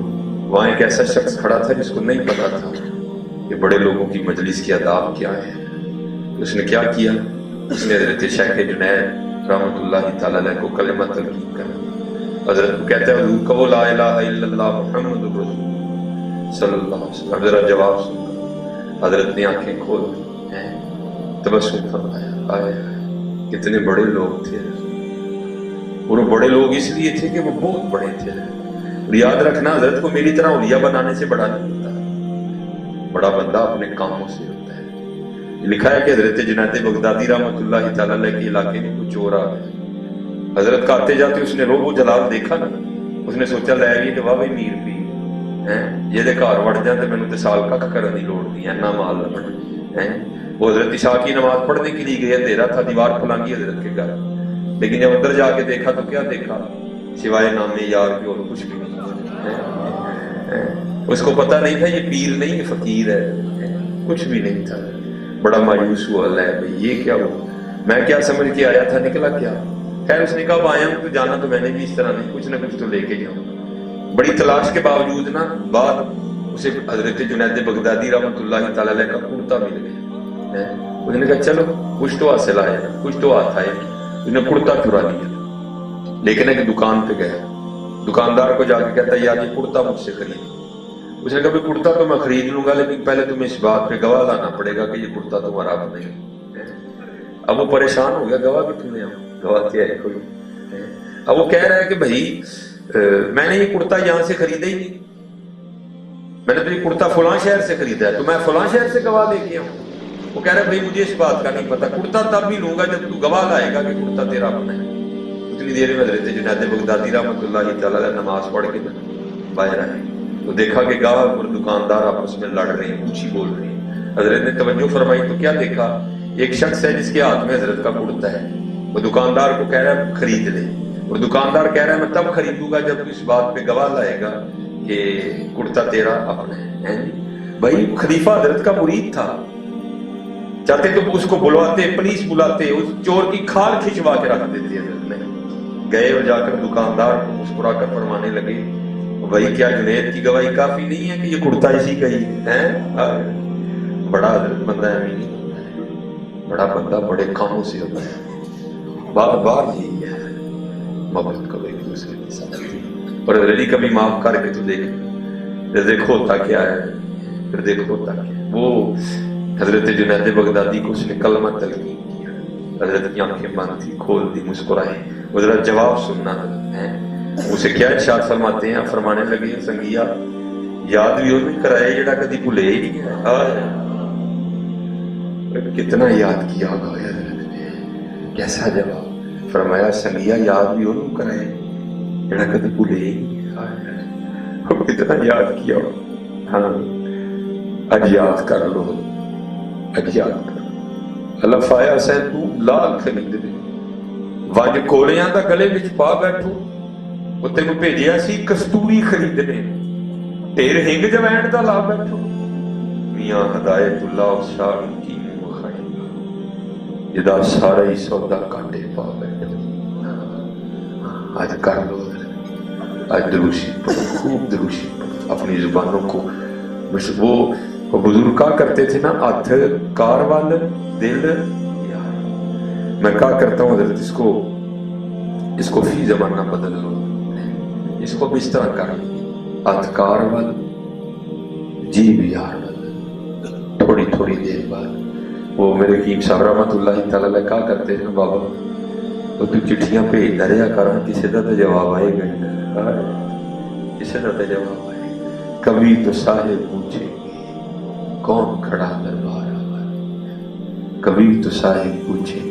वहाँ एक ऐसा शख्स खड़ा था जिसको नहीं पता था कि बड़े लोगों की मजलिस की आदाब क्या है। तो उसने क्या किया, उसने हजरत शेख जुनैद रहमतुल्लाह तआला अलैह को कलिमा तलकीन कर, हजरत को कहता है हुजूर कहो ला इलाहा इल्लल्लाह मुहम्मदुर रसूलुल्लाह सल्लल्लाहु अलैहि वसल्लम। जरा जवाब सुन, हजरत ने आंखें खोल तबस्सुम फरमाया, आए कितने बड़े लोग थे। और वो बड़े लोग इसलिए थे कि वो बहुत बड़े थे। और याद रखना, हजरत को मेरी तरह औलिया बनाने से बड़ा नहीं होता, बड़ा बंदा अपने कामों से होता है। लिखा है कि हजरत जुनैद बगदादी रहमतुल्लाह तआला अलैह के इलाके में कुछ चोर आ गए। हजरत का आते जाते उसने रोबो जलाल देखा ना, उसने सोचा लै गई कि वाह भाई मीर पी है, ये घर वड़ जाते मैंने तो साल कख करने की लोड़ नहीं, इन्ना माल है। वो हजरत इशा की नमाज पढ़ने के लिए गया, अंधेरा था, दीवार फुलांगी हजरत के घर, लेकिन जब अंदर जाके देखा तो क्या देखा, सिवाय नामे यार के और कुछ भी नहीं। उसको पता नहीं था ये पीर नहीं ये फकीर है, कुछ भी नहीं था। बड़ा मायूस हुआ, है भाई ये क्या हुआ, मैं क्या समझ के आया था निकला क्या। खैर उसने कहा आया हूं तो जाना तो मैंने भी इस तरह नहीं, कुछ ना कुछ तो लेके जाऊं। बड़ी तलाश के बावजूद ना बाद उसे हजरत जुनैद बगदादी रहमतुल्लाह तआला अलैह का कुर्ता मिल गया। उसने कहा चलो कुछ तो हासिल आया, कुछ तो हाथ आए। उसने कुर्ता चुरा लिया, लेकिन एक दुकान पे गया, दुकानदार को जाके कहता है यार ये कुर्ता मुझसे खरीद। उसने कहा कुर्ता तो मैं खरीद लूंगा, लेकिन पहले तुम्हें इस बात पे गवाह लाना पड़ेगा कि ये कुर्ता तुम्हारा अपना नहीं है। अब वो परेशान हो गया, गवाह भी तुम्हें गवाह क्या है कोई। अब वो कह रहा है कि भाई मैंने ये कुर्ता यहां से खरीदा ही नहीं, मैंने तो ये कुर्ता फलां शहर से खरीदा है, तो मैं फलां शहर से गवाह लेके आऊं। वो कह रहा है भाई मुझे इस बात का नहीं पता, कुर्ता तब भी लूंगा जब तू गवाह लाएगा कि कुर्ता तेरा अपना है। उतनी देर में हजरत जुनैद बगदादी रहमतुल्लाह तआला अलैह नमाज पढ़ के बाहर आए तो देखा कि गाहक और दुकानदार आपस में लड़ रहे हैं, ऊंची बोल रहे हैं। हजरत ने तवज्जो फरमाई तो क्या देखा, एक शख्स है जिसके हाथ में हजरत का कुर्ता है, वो दुकानदार को कह रहा है खरीद ले, और दुकानदार कह रहा है मैं तब खरीदूंगा जब तू इस बात पे गवाह लाएगा कि कुर्ता तेरा अपना है। भाई खलीफा हजरत का मुरीद था, चाहते तो उसको बुलवाते, पुलिस बुलाते, उस चोर की खाल खिंचवा के रख देते। हजरत ने गए और जाकर दुकानदार को मुस्कुरा कर फरमाने लगे भाई क्या जुनैद की गवाही काफी नहीं है कि ये कुर्ता इसी का ही है? बड़ा हजरत बंदा है, बड़ा बंदा बड़े कामों से होता है। बार बार यही है, मोहब्बत करो एक दूसरे के साथ। और अगर कभी माफ करके तो देखो होता क्या है, फिर देखो होता क्या। वो हजरत जुनैद बगदादी को उसने कलमा तलकीन किया, हजरत की आंखें बंद थी, खोल दी, मुस्कुराए। वो जरा जवाब सुनना है, उसे क्या इरशाद फरमाते हैं, फरमाने लगे संगिया याद भी ਉਹਨੂੰ कराए ਜਿਹੜਾ कभी भुले ही नहीं है। कितना याद किया होगा यार, कैसा जवाब। फरमाया संगिया याद भी ਉਹਨੂੰ कराए ਜਿਹੜਾ कभी भुले ही नहीं है। कितना याद किया हो। हाँ अज याद कर लो, अज याद कर। लफाया सैन तू लाल खरीद दे, वंज कोलियां दा गले विच पा बैठो, ਉਹ ਤੈਨੂੰ ਭੇਜਿਆ ਸੀ ਕਸਤੂਰੀ ਖਰੀਦਣੇ, ਢੇਰ ਹਿੰਗ ਜਵੈਣ ਦਾ ਲਾ ਬੈਠੋ। ਮੀਆਂ ਹਦਾਇਤੁੱਲਾ ਸ਼ਾਹ ਕੀ ਮੁਖਾਈ, ਜਿਹਦਾ ਸਾਰਾ ਹੀ ਸੌਦਾ ਕਾਂਟੇ ਪਾ ਬੈਠੋ। आज कर लो, आज दरूशी पढ़ो, खूब दरूशी पढ़ो अपनी जुबानों को। बस वो बुजुर्ग कहा करते थे ना, हथ कार वाल दिल यार। मैं कहा करता हूँ हजरत इसको फी जमाना बदल लो, इसको भी इस तरह कर लो, हथ कार वाल जी भी यार वाल। थोड़ी थोड़ी देर बाद वो मेरे कीम साहब रहमतुल्लाह तआला कहा करते थे, बाबा तो तू चिट्ठियां भेजदा रहा कर, किसी का तो जवाब आएगा ही ना, किसी का तो जवाब आएगा। कभी तो साहिब पूछे कौन खड़ा दरबार आवर, कभी तो साहिब पूछे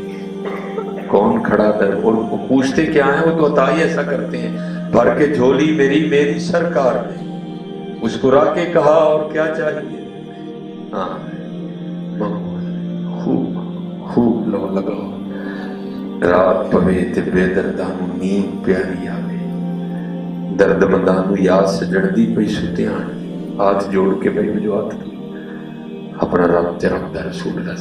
कौन खड़ा दर। और वो पूछते क्या है, वो तो अता ही ऐसा करते हैं, भर के झोली मेरी मेरी सरकार ने, मुस्कुरा के कहा और क्या चाहिए। हाँ खूब खूब लो लगाओ, रात पवे ते बेदर्दां नूं नींद प्यारी आवे, दर्दमंदां नूं याद सजणदी पई सुत्तियां। हाथ जोड़ के भाई जो हाथ अपना रब ते रब दा रसूल दा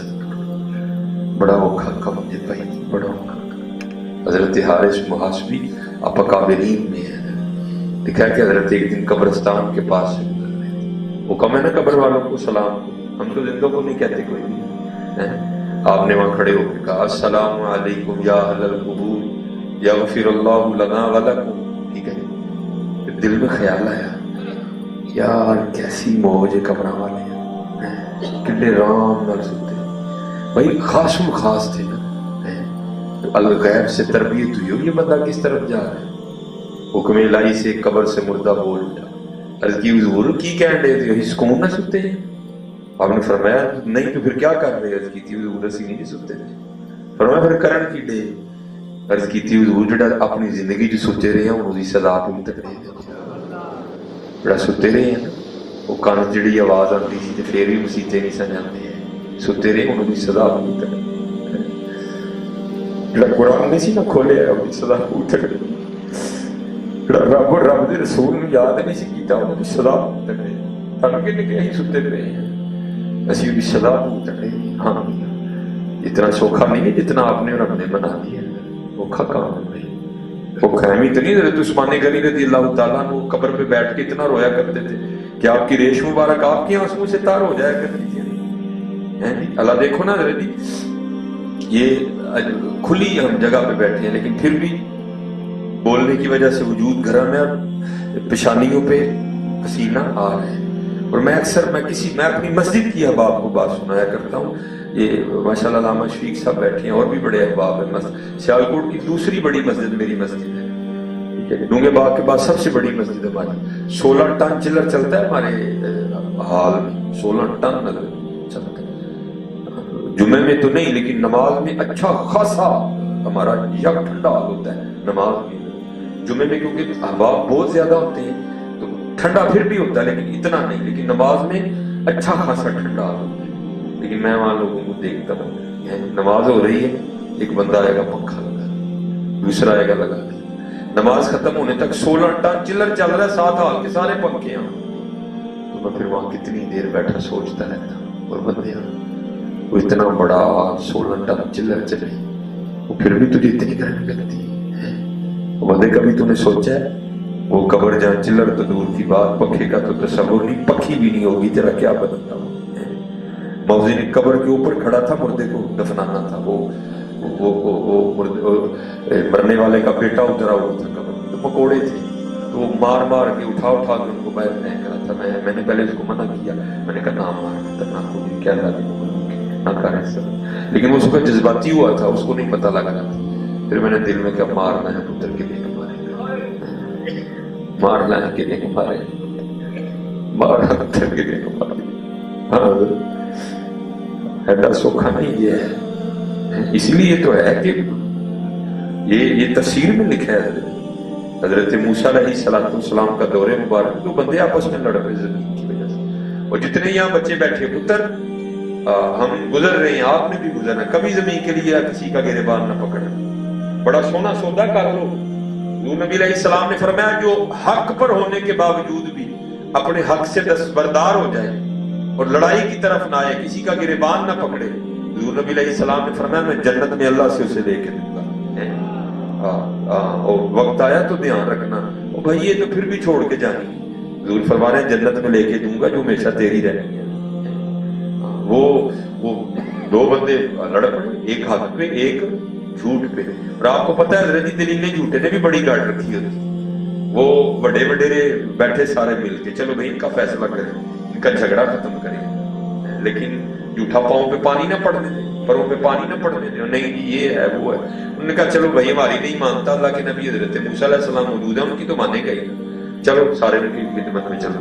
बड़ा औखा काम है भाई, बड़ा औखा। हजरत हारिस मुहासबी आप काबिरीन में है, लिखा है कि हजरत एक दिन कब्रिस्तान के पास से गुजर रहे थे। वो कम है ना कब्र वालों को सलाम को, हम तो जिंदों को नहीं कहते कोई भी है। आपने वहां खड़े होकर कहा अस्सलामु अलैकुम या अहलल कुबूर यगफिरुल्लाहु लना व लकुम। ठीक है, फिर दिल में ख्याल आया यार कैसी मौज है कब्र वाले, कितने राम नाल सुनते भाई, खासुल खास थे ना। अल-गैब से तरबियत हुई, ये बंदा किस तरफ जा रहा है। हुक्म इलाही से कब्र से मुर्दा बोल उठा, अर्ज की हुजूर की कह रहे थे, यही सुकून ना सुनते हैं। आपने फरमाया नहीं तो फिर क्या कर रहे। अर्ज की थी हुजूर असीं नहीं सुते थे। फरमाया फिर करन की डे। अर्ज की थी हुजूर जिहड़ा अपनी जिंदगी च सुते रहे हुण उसदी सजा पूरी तकड़ी जिहड़ा सुते रहे हैं वो कान जिहड़ी आवाज आती सी ते फिर भी मसीते नहीं सन जांदे, सुते रहे हुण उसदी सजा पूरी तकड़ी। जिहड़ा कुरान नहीं सी ना खोलिया उसदी सजा पूरी तकड़ी, जिहड़ा रब दे रसूल नूं याद नहीं सी कीता उसदी सजा पूरी तकड़ी। तां कि असीं सुते पए हैं, ऐसी भी सदा भुगतने। हाँ इतना सौखा नहीं है जितना आपने और हमने बना दिया, औखा काम है। औखा है तो नहीं। हज़रत उस्मान गनी रज़ी अल्लाह तआला अन्हु कब्र पे बैठ के इतना रोया करते थे कि आपकी रेश मुबारक आपके आंसुओं से तार हो जाया करती थी। अल्लाह देखो ना हज़रत जी, ये खुली हम जगह पे बैठे हैं लेकिन फिर भी बोलने की वजह से वजूद घर में और पेशानियों पे पसीना आ रहा है। और मैं अपनी मस्जिद की अहबाब को बात सुनाया करता हूँ। ये माशाल्लाह अल्लामा शफीक साहब बैठे हैं और भी बड़े अहबाब हैं। सियालकोट की दूसरी बड़ी मस्जिद मेरी मस्जिद है, ठीक है। डूंगे बाग के बाद सबसे बड़ी मस्जिद हमारी, 16 टन चिल्लर चलता है हमारे हाल में, 16 टन चलता है। जुमे में तो नहीं लेकिन नमाज में अच्छा खासा हमारा यक ठंडा हाल होता है नमाज में। जुमे में क्योंकि अहबाब बहुत ज्यादा होते हैं ठंडा फिर भी होता है लेकिन इतना नहीं, लेकिन नमाज में अच्छा खासा ठंडा होता है। लेकिन मैं वहां लोगों को देखता हूँ नमाज हो रही है, एक बंदा आएगा पंखा लगा, दूसरा आएगा लगा, नमाज खत्म होने तक 16 टन चिल्लर चल रहा है, 7 हाल के सारे पंखे हैं। तो मैं फिर वहां कितनी देर बैठा सोचता रहता हूँ, और बंदे वो इतना बड़ा 16 टन चिल्लर चले वो फिर भी तुझे इतनी गर्मी लगती है। बंदे कभी तूने सोचा है वो कब्र जहाँ चिल्लर तो दूर की बात, पखे का तो तस्वुर नहीं, पखी भी नहीं होगी तेरा क्या बनता। मौजी ने कब्र के ऊपर खड़ा था, मुर्दे को दफनाना था। वो मरने वाले का बेटा उतरा हुआ था कब्र, तो पकोड़े थे तो मार मार के उठा के उनको बाहर फेंक रहा था। मैंने पहले उसको मना किया, मैंने कहा ना मार खतरनाक होगी, क्या ना करे सब, लेकिन वो उसका जज्बाती हुआ था, उसको नहीं पता लगा था। फिर मैंने दिल में क्या मारना है पुत्र के लिए, मारना है कि नहीं मारे, मारा तकदीर को मारी। हाँ, ऐसा सोखा नहीं ये है। इसलिए तो है कि ये तफसीर में लिखा है हजरत मूसा अलैहिस्सलाम का दौरे मुबारक, तो बंदे आपस में लड़ रहे जमीन की वजह से। और जितने यहाँ बच्चे बैठे पुत्र हम गुजर रहे हैं, आपने भी गुजरना, कभी जमीन के लिए किसी का गिरबान न पकड़ना, बड़ा सोना सौदा कर लो। नबी अलैहिस्सलाम ने फरमाया जो हक पर होने के बावजूद भी अपने हक से दस्तबरदार हो जाए और लड़ाई की तरफ ना आए, किसी का गिरबान ना पकड़े, नबी अलैहिस्सलाम ने फरमाया मैं जन्नत में अल्लाह से उसे लेके दूंगा। और वक्त आया तो ध्यान रखना, ओ भाई ये तो फिर भी छोड़ के जानी, हुजूर फरमा रहे हैं जन्नत में लेके दूंगा जो हमेशा तेरी रहनी है। वो दो बंदे लड़ पड़े, एक हक पे एक झूठ पे। और आपको पता है हजरत दलीलें झूठे ने भी बड़ी गाड़ रखी होती, वो बड़े वडेरे बैठे सारे मिलके चलो भाई इनका फैसला करें, इनका झगड़ा खत्म करें, लेकिन झूठा पाँव पे पानी ना पड़ने दे, परों पे पानी ना पड़ने दे, नहीं ये है वो है। उन्होंने कहा चलो भाई हमारी नहीं मानता, अल्लाह के नबी हजरत मूसा अलैहिस्सलाम मौजूद है, उनकी तो मानेगा ही, चलो सारे उनकी खिदमत में चलो,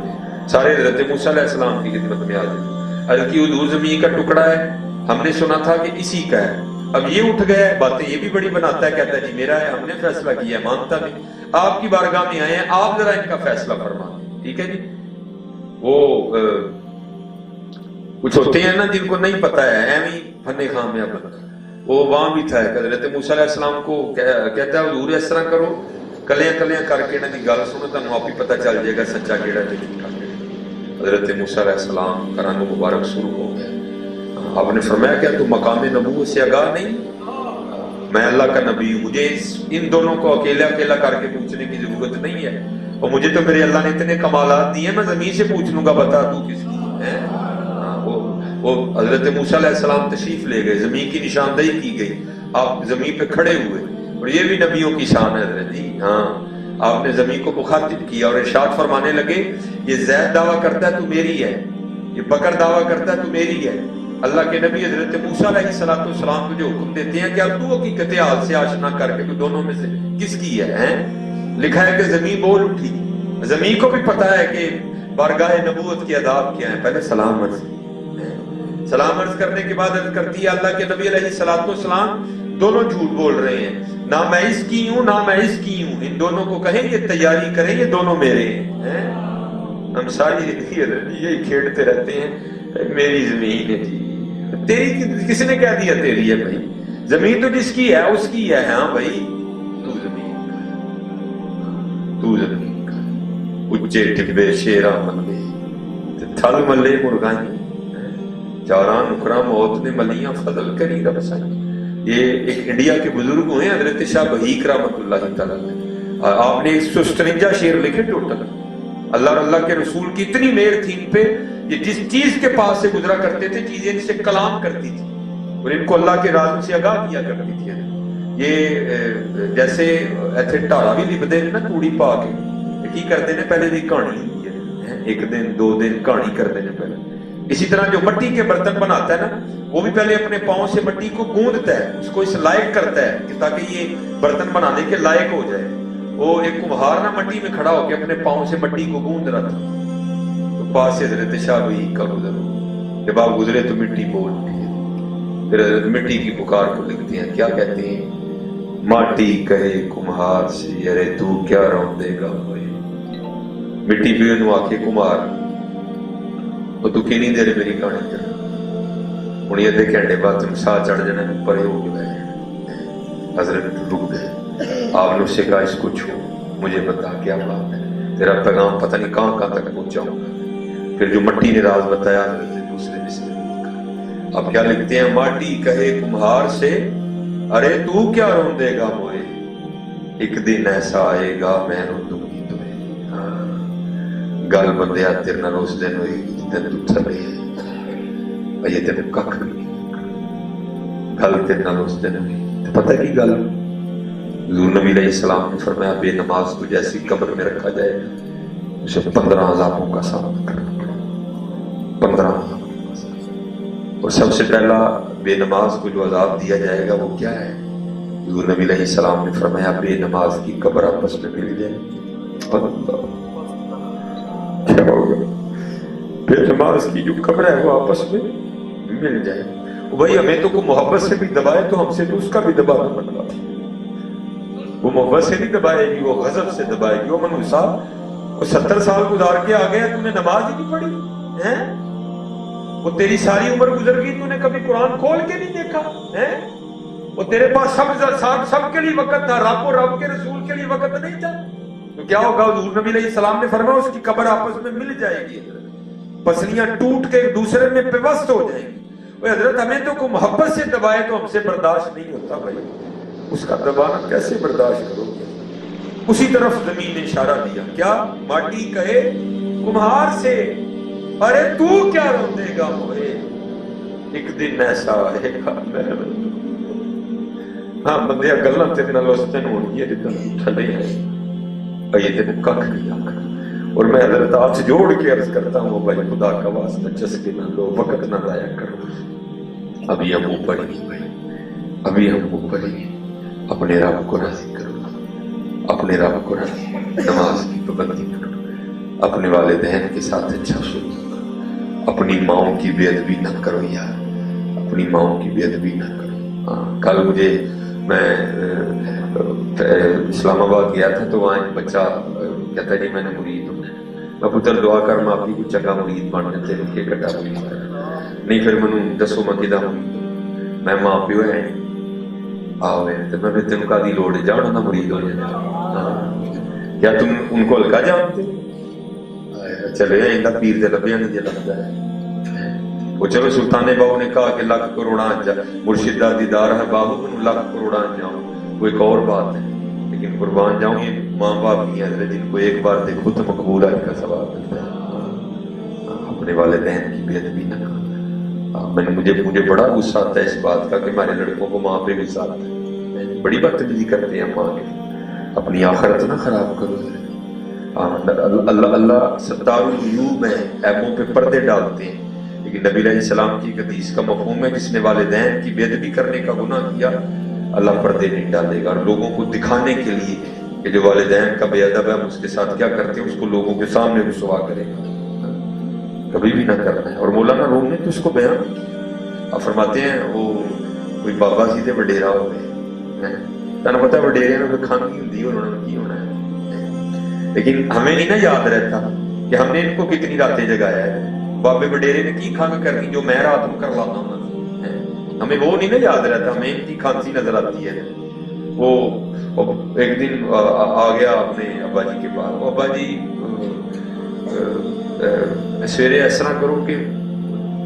सारे हजरत मूसा अलैहिस्सलाम की खिदमत में आ जाए। हल्की हुजूर जमीन का टुकड़ा है, हमने सुना था कि इसी का है, अब ये उठ गया है, बातें ये भी बड़ी बनाता है, कहता है जी मेरा है, हमने फैसला किया है, मानता नहीं, आपकी बारगाह में आए हैं, आप जरा इनका फैसला फरमा, ठीक है जी। वो कुछ होते हैं ना जिनको नहीं पता है, एवं ही फन्ने खामियाब बनता, वो वहां भी था हजरत मूसा अलैहिस्सलाम को कहता है हुजूर इस तरह करो, कलियां कलियां करके इन्हां दी गल सुनो, तुहानू आप ही पता चल जाएगा सच्चा केड़ा ते झूठा। हजरत मूसा अलैहिस्सलाम का रंग मुबारक शुरू हो गया। आपने फरमाया क्या तू मकाम नबूवत से आगाह नहीं, मैं अल्लाह का नबी हूं, मुझे इन दोनों को अकेला अकेला करके पूछने की जरूरत नहीं है, और मुझे तो मेरे अल्लाह ने इतने कमालात दिए, मैं जमीन से पूछ लूंगा बता तू किसकी है। वो हजरत मूसा अलैहिस्सलाम तशरीफ ले गए, जमीन की निशानदेही की गई, आप जमीन पे खड़े हुए, और ये भी नबियों की शान है हजरत जी। हाँ, आपने जमीन को मुखातिब किया और इरशाद फरमाने लगे ये ज़ैद दावा करता है तू मेरी है, ये बकर दावा करता है तू मेरी है। अल्लाह के नबी हजरत मूसा अलैहिस्सलाम को जो हुक्म देते हैं कि अब तू हकीकत हाल से आशना करके तू दोनों में से किसकी है? लिखा है कि जमीन बोल उठी, जमीन को भी पता है कि बारगाह नबूवत की आदाब क्या है, पहले सलाम अर्ज करने के बाद अर्ज करती है अल्लाह के नबी अलैहिस्सलाम दोनों झूठ बोल रहे हैं, ना मैं इसकी हूं ना मैं इसकी हूं, इन दोनों को कहें ये तैयारी करें, ये दोनों मेरे हैं। हम सारी यही खेड़ते रहते हैं मेरी जमीन है जी, तेरी किसने कह दिया तेरी है भाई, जमीन तो जिसकी है उसकी है। हाँ भाई तू जमीन उच्चे टिब्बे शेरा मल्ले थल मल्ले मुर्गाई चारा नुकरा मौत ने मलियां फजल करी रब साई। ये एक इंडिया के बुजुर्ग हुए हजरत शाह बहीक रहमतुल्लाह तआला, आपने 153 शेर लिखे टोटल। अल्लाह के रसूल की इतनी मेहर थी इन पे, ये जिस चीज के पास से गुजरा करते थे चीजें इनसे कलाम करती थी और इनको अल्लाह के राज से आगाह किया करती थी। ये जैसे इतने ढाला भी लिखते हैं ना कूड़ी पा के, की करते हैं पहले दी कहानी होती है, एक दिन 2 दिन कहानी करते हैं पहले। इसी तरह जो मिट्टी के बर्तन बनाता है ना, वो भी पहले अपने पांव से मिट्टी को गूंदता है, उसको इस लायक करता है कि ताकि ये बर्तन बनाने के लायक हो जाए। वो एक कुम्हार ना मिट्टी में खड़ा होकर अपने पांव से मिट्टी को गूंद रहा था, तो पास से हजरत शाह वही का गुजर, जब आप गुजरे तो मिट्टी बोल उठी। फिर मिट्टी की पुकार को लिखते हैं, क्या कहते हैं? माटी कहे कुम्हार से अरे तू क्या रौंदेगा, मिट्टी भी आखे कुम्हार तो तू कि नहीं दे रही मेरी कहानी कर, हूं अद्धे घंटे बाद तुम साह चढ़ जाना, परे हो गए। हजरत रुक गए, आपने उससे कहा इसको छू, मुझे बता क्या बात है, तेरा पैगाम पता नहीं कहां कहां तक पहुंचाऊंगा। फिर जो मट्टी ने राज बताया दूसरे मिसरे में, अब क्या लिखते हैं? माटी कहे कुम्हार से अरे तू क्या रोंदेगा मोए, एक दिन ऐसा आएगा मैं रो दूंगी तुम्हें। गल बंदिया तेरे नाल उस दिन हुई जिस दिन तू थले ये तेरे कख नहीं, गल तेरे नाल उस दिन हुई। पता की गल? हुजूर नबी अलैहिस्सलाम ने फरमाया बेनमाज को जैसी कब्र में रखा जाएगा उसे 15 अज़ाबों का सामना करना पड़ेगा, 15 अज़ाबों का सामना। और सबसे पहला बेनमाज को जो अज़ाब दिया जाएगा वो क्या है? हुजूर नबी अलैहिस्सलाम ने फरमाया बेनमाज की कब्र आपस में मिल जाए, क्या होगा? بے نماز کی جو قبر ہے وہ آپس میں مل جائے. وہی ہمیں تو کوئی محبت سے بھی دبائے تو ہم سے تو اس کا بھی دبانا بنوا. وہ محبت سے نہیں دبائے گی، وہ غضب سے دبائے گی. وہ منوسا وہ 70 سال گزار کے آ گیا، تم نے نماز ہی نہیں پڑھی ہیں؟ وہ تیری ساری عمر گزر گئی، تو نے کبھی قرآن کھول کے نہیں دیکھا ہیں؟ وہ تیرے پاس سب کے لیے وقت تھا، رب اور رب کے رسول کے لیے وقت نہیں تھا. تو کیا ہوگا؟ حضور نبی علیہ السلام نے فرمایا اس کی قبر آپس میں مل جائے گی، پسلیاں ٹوٹ کے ایک دوسرے میں پیوست ہو جائیں گی. حضرت ہمیں تو کوئی محبت سے دبائے تو ہم سے برداشت نہیں ہوتا بھائی، اس کا دبانا کیسے برداشت کرو گے؟ اسی طرف زمین نے اشارہ دیا، کیا؟ ماٹی کہے کمہار سے ارے تو کیا روتے گا ہوئے، ایک دن ایسا آئے گا. ہاں بندے گلاں تیرے نال اس دن ہونگی جدن تھلے ہے یہ دن ککھ نہیں آکھا. اور میں حضرت ہاتھ جوڑ کے عرض کرتا ہوں بھائی خدا کا واسطہ چسکے نہ لو، وقت نہ ضائع کرو. ابھی ہم اوپر ہی بھائی، ابھی ہم اوپر ہی. اپنے رب کو راضی کرو، اپنے رب کو راضی، نماز کی پابندی کرو، اپنے والدین کے ساتھ اچھا سلوک کرو، اپنی ماؤں کی بے ادبی نہ کرو یار، اپنی ماؤں کی بے ادبی نہ کرو. کل مجھے میں اسلام آباد گیا تھا تو وہاں ایک بچہ کہتا ہے جی میں نے مرید ہوں. میں پتر دعا کر میں آپ کی کچھ چنگا مرید بن جاتے ہیں کہ کٹا مرید نہیں. پھر میں دسو میں کدا مرید ہوں؟ میں ماں پیو ہے آؤ تو میں پھر تین کا دی لوڑ جا انہوں نے مرید ہو جانا. کیا تم ان کو ہلکا جانتے؟ چلے اندہ پیر دے لبیاں نہیں دے لگتا ہے. وہ چلو سلطان باہو نے کہا کہ لاکھ کروڑاں مرشد دا دیدار ہے باہو میں لاکھ کروڑاں جاؤں، وہ ایک اور بات ہے. لیکن قربان جاؤں یہ ماں باپ کی ہیں جن کو ایک بار دیکھو تو مقبول ہے کا ثواب ملتا ہے. اپنے والدین کی بے ادبی نہ کرو. مجھے بڑا غصہ آتا ہے اس بات کا کہ ہمارے لڑکوں کو ماں پہ غصہ آتا ہے، بڑی بدتمیزی کرتے ہیں ماں کے. اپنی آخرت نہ خراب کرو. اللہ ستار العیوب ہے، عیبوں پہ پردے ڈالتے ہیں. لیکن نبی علیہ السلام کی حدیث کا مفہوم ہے جس نے والدین کی بے ادبی کرنے کا گناہ کیا اللہ پردے نہیں ڈالے گا. اور لوگوں کو دکھانے کے لیے کہ جو والدین کا بے ادب ہے ہم اس کے ساتھ کیا کرتے ہیں اس کو لوگوں کے سامنے رسوا کرے گا، کبھی بھی نہ کرنا ہے. اور مولانا روم نے تو اس کو بیان اب فرماتے ہیں وہ کوئی بابا سی تے وڈیرا ہوئے تمہیں پتا وڈیرے نے کھانگی ہوتی اور انہوں نے کی ہونا ہے. لیکن ہمیں نہیں نا یاد رہتا کہ ہم نے ان کو کتنی راتیں جگایا ہے. بابے وڈیرے نے کی کھانگ کرنی جو میں رات میں کر لاتا ہوں، ہمیں وہ نہیں نا یاد رہتا، ہمیں ان کی کھانسی نظر آتی ہے. وہ ایک دن آ گیا اپنے ابا جی کے پاس، ابا جی سویرے اس طرح کرو کہ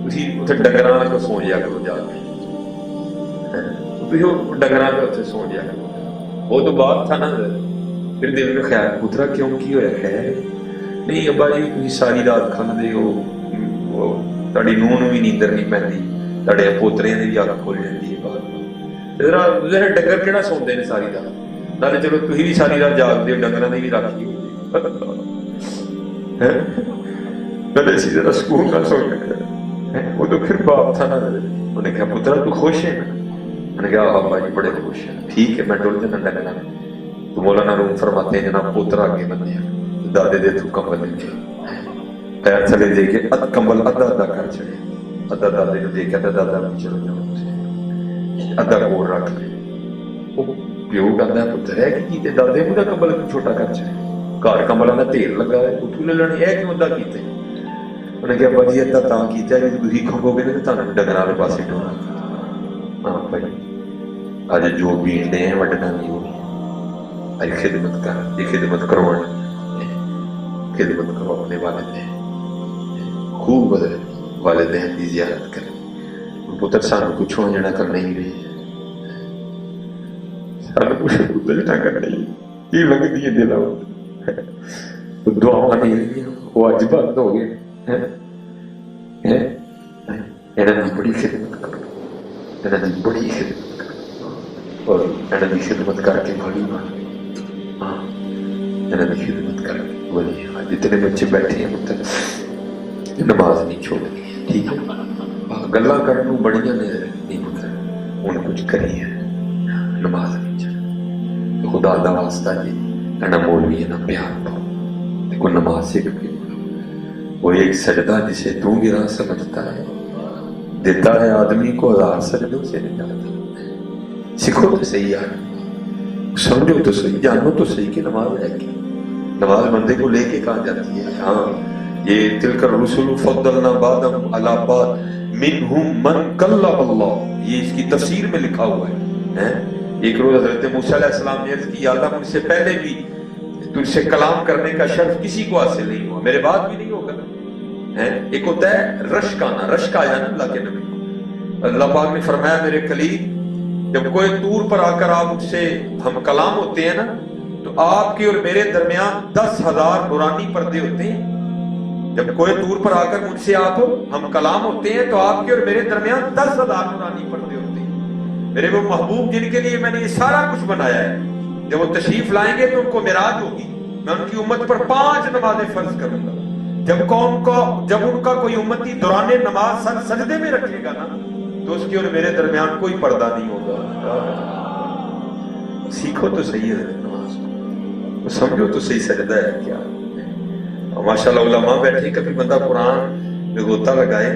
تھی اتنے ڈنگراں کو سو جایا کرو جا کے، ڈنگراں کے اتنے سو جایا کرو. وہ تو بات تھا نا. پھر دل میں خیال پترا کیوں کی ہویا خیر نہیں ابا جی تھی ساری رات کھاندے ہو، تاری نوح نو بھی نیندر نہیں پیندی، تارے پوتریاں دی بھی اکھ کھل جاندی ہے. بات ذرا ڈنگر کیڑا سوندے نے ساری رات، نالے چلو تسی بھی ساری رات جاگدے ہو، ڈنگراں دی بھی راکھی ہوندی نالے اسی ذرا سکون نہ سویا کر. وہ تو پھر باپ تھا نا. انہوں نے کہا پترا تو خوش ہے نا؟ میں نے کہا ابا جی بڑے خوش ہیں. ٹھیک ہے میں ڈول جانا ڈنگراں. تو مولانا روم فرماتے ہیں جناب پوترا آگے بندے دادے دے تو کمبل دے پیر تھلے دے کے کمبل ادھا ادھا کر چھڑے، ادھا دادے نے دیکھا تو دادا بھی چلو جاؤ ادھا کور رکھ لے. پیو کہتا ہے پتر ہے کہ کیتے دادے مجھے کمبل کیوں چھوٹا کر چھڑے، گھر کمبلاں دا ڈھیر لگا ہے اتو لے لینے ہے کیوں ادھا کیتے. انہوں نے کہا ابا جی ادھا تاں کیتا ہے کہ تسی کھنگو گے نا تانوں ڈنگراں والے پاسے ڈونا. ہاں بھائی اج جو بیڑنے ہیں وڈنا نہیں ہوئی. اج خدمت کر، یہ خدمت کروانی، خدمت کرو اپنے والدین، خوب والدین کی زیارت کریں. پتر سانو کچھ ہو جانا کرنا ہی نہیں، سانو کچھ گزرنا کرنا ہی یہ لگتی ہے دل دعا نہیں رہی وہ اج بند ہو گئے. انہاں دی بڑی خدمت کرو، انہاں دی بڑی خدمت کرو اور انہاں دی خدمت کر کے بڑی بن ہاں انہاں دی خدمت کر کے بڑی. جتنے بچے بیٹھے ہیں پتر نماز نہیں چھوڑنی ہے ٹھیک ہے. گلاں کرن بڑیاں نے نہیں پتر ہن کچھ کری ہے نماز نہیں چھوڑ. خدا دا واسطہ جی نہ مولوی نہ پیار پاؤ کوئی نماز سیکھ کے وہ ایک سجدہ جسے تو گرا سمجھتا ہے دیتا ہے آدمی کو 1000 سجدوں سے نجات۔ سیکھو تو صحیح یار، سمجھو تو صحیح، جانو تو صحیح کہ نماز ہے کیا، نماز بندے کو لے کے کہاں جاتی ہے۔ ہاں یہ تلک الرسل فضلنا بعضهم علی بعض منہم من کلم اللہ، یہ اس کی تفسیر میں لکھا ہوا ہے۔ ایک روز حضرت موسیٰ علیہ السلام نے عرض کی، یا اللہ مجھ سے پہلے بھی تجھ سے کلام کرنے کا شرف کسی کو حاصل نہیں ہوا، میرے بعد بھی نہیں ہوگا۔ ایک ہوتا ہے رشک آنا، رشک آیا نا اللہ کے نبی کو، اللہ پاک نے فرمایا میرے کلیم جب کوئی طور پر آ کر آپ مجھ سے ہم کلام ہوتے ہیں نا تو آپ کے اور میرے درمیان 10,000 نورانی پردے ہوتے ہیں۔ جب کوئی طور پر آ کر مجھ سے آپ ہم کلام ہوتے ہیں تو آپ کے اور میرے درمیان 10,000 نورانی پردے ہوتے ہیں۔ میرے وہ محبوب جن کے لیے میں نے یہ سارا کچھ بنایا ہے، جب وہ تشریف لائیں گے تو ان کو معراج ہوگی، میں ان کی امت پر 5 نمازیں فرض کروں گا۔ جب ان کا کوئی امتی دوران نماز سر سجدے میں رکھے گا نا تو اس کے اور میرے درمیان کوئی پردہ نہیں ہوگا۔ سیکھو تو صحیح ہے نماز کو، سمجھو تو صحیح سجدہ ہے کیا۔ ماشاءاللہ علماء بیٹھے، کبھی بندہ قرآن میں غوطہ لگائے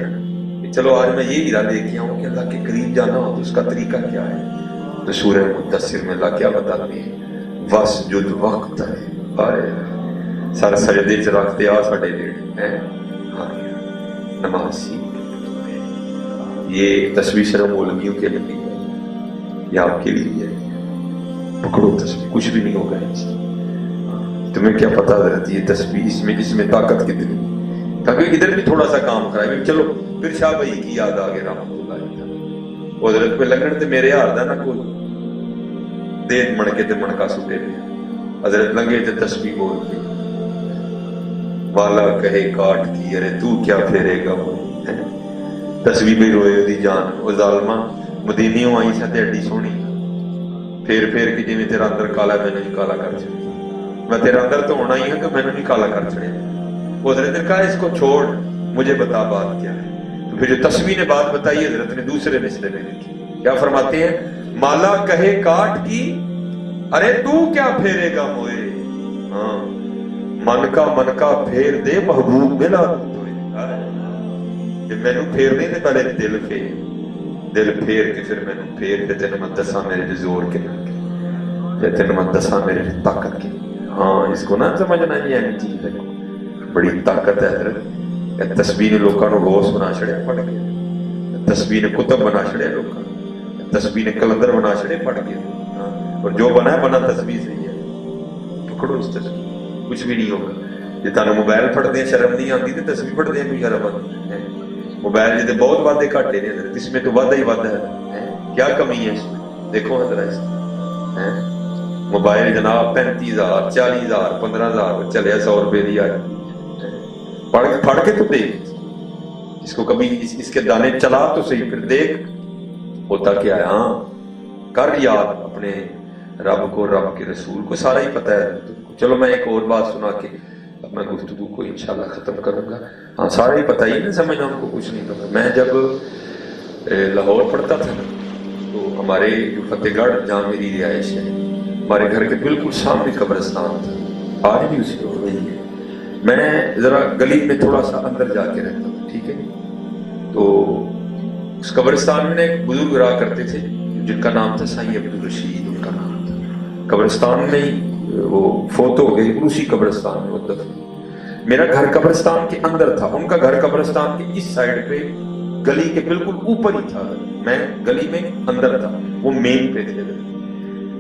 کہ چلو آج میں یہ ہیرا لے کے آؤں کہ اللہ کے قریب جانا ہو تو اس کا طریقہ کیا ہے، تو سورہ مدثر میں اللہ کیا بتاتے ہیں، وَاسْجُدْ وَاقْتَرِب، سارا سجدے چ رکھتے آ ساڑے لیڑے ہاں نماز سیکھ۔ یہ تسبیح صرف مولویوں کے لیے نہیں ہے، یہ آپ کے لیے ہے۔ پکڑو تسبیح، کچھ بھی نہیں ہوگا اس سے۔ تمہیں کیا پتا حضرت یہ تسبیح اس میں طاقت کتنی، تاکہ ادھر بھی تھوڑا سا کام کرائے۔ چلو پھر شاہ بھائی کی یاد آگے رحمت اللہ علیہ، وہ حضرت پہ لگن تے میرے ہار دا نہ کوئی دے مڑ کے تے مڑکا سٹے دے، حضرت لنگے تے تسبیح بول کے والا کہے کاٹ کی، ارے تو کیا پھیرے گا مجھے، تسبیح میں روئے دی جان، وہ ظالمہ مدینیوں آئی سا تے اڈی سونی، پھیر کے جی میں تیرا اندر کالا میں نے کالا کر چھڑے، میں تیرا اندر تو ہونا ہی ہے کہ میں نے کالا کر چھڑے۔ وہ حضرت نے کہا اس کو چھوڑ، مجھے بتا بات کیا ہے۔ تو پھر جو تسبیح نے بات بتائی حضرت نے دوسرے مسئلے میں لکھی، کیا فرماتے ہیں، مالا کہے کاٹ کی، ارے تو کیا پھیرے گا موئے، ہاں من کا پھیر دے محبوب ملا دوئے، جب میں نے پھیرنے دے پہلے دل پھیر کے پھر میں نے پھیر کے تین مدسا میرے جو زور کے لگے، تین مدسا میرے جو طاقت کے، ہاں اس کو نہ سمجھنا یہ ہے چیز ہے، بڑی طاقت ہے حضرت۔ تسبیح نے لوکاں نو غوث بنا چھڑیا پڑھ کے، تسبیح نے کتب بنا چھڑیا لوکاں، تسبیح نے کلندر بنا چھڑے پڑھ کے، اور جو بنا ہے بنا تسبیح سے ہی ہے۔ پکڑو اس تسبیح، کچھ بھی نہیں ہوگا۔ جی تانوں موبائل پڑھتے ہیں شرم نہیں آتی تو تسبیح پڑھتے ہیں کوئی شرم آتی ہے؟ موبائل جی بہت وعدے گھاٹے نے حضرت، اس میں تو وعدہ ہی وعدہ ہے، کیا کمی ہے اس میں؟ دیکھو حضرت اس میں موبائل جناب 35,000 40,000 15,000 چلے 100 روپے دی آئی، پڑھ کے تو دیکھ اس کو، کبھی اس کے دانے چلا تو صحیح، پھر دیکھ ہوتا کیا ہے۔ ہاں کر یاد اپنے رب کو، رب کے رسول کو، سارا ہی پتہ ہے۔ چلو میں ایک اور بات سنا کے اب میں گفتگو کو انشاءاللہ ختم کروں گا۔ ہاں سارا ہی پتہ ہی نہیں سمجھنا ہم کو کچھ نہیں پتا۔ میں جب لاہور پڑھتا تھا تو ہمارے جو فتح گڑھ جہاں میری رہائش ہے، ہمارے گھر کے بالکل سامنے قبرستان تھا، آج بھی اسی کو وہی ہے۔ میں ذرا گلی میں تھوڑا سا اندر جا کے رہتا ہوں، ٹھیک ہے، تو اس قبرستان میں ایک بزرگ رہا کرتے تھے جن کا نام تھا سائیں عبدالرشید، ان کا نام تھا۔ قبرستان میں ہی وہ فوت ہو گئے، اسی قبرستان میں وہ دفن۔ میرا گھر قبرستان کے اندر تھا، ان کا گھر قبرستان کے اس سائڈ پہ گلی کے بالکل اوپر ہی تھا، میں گلی میں اندر تھا، وہ مین پہ تھے،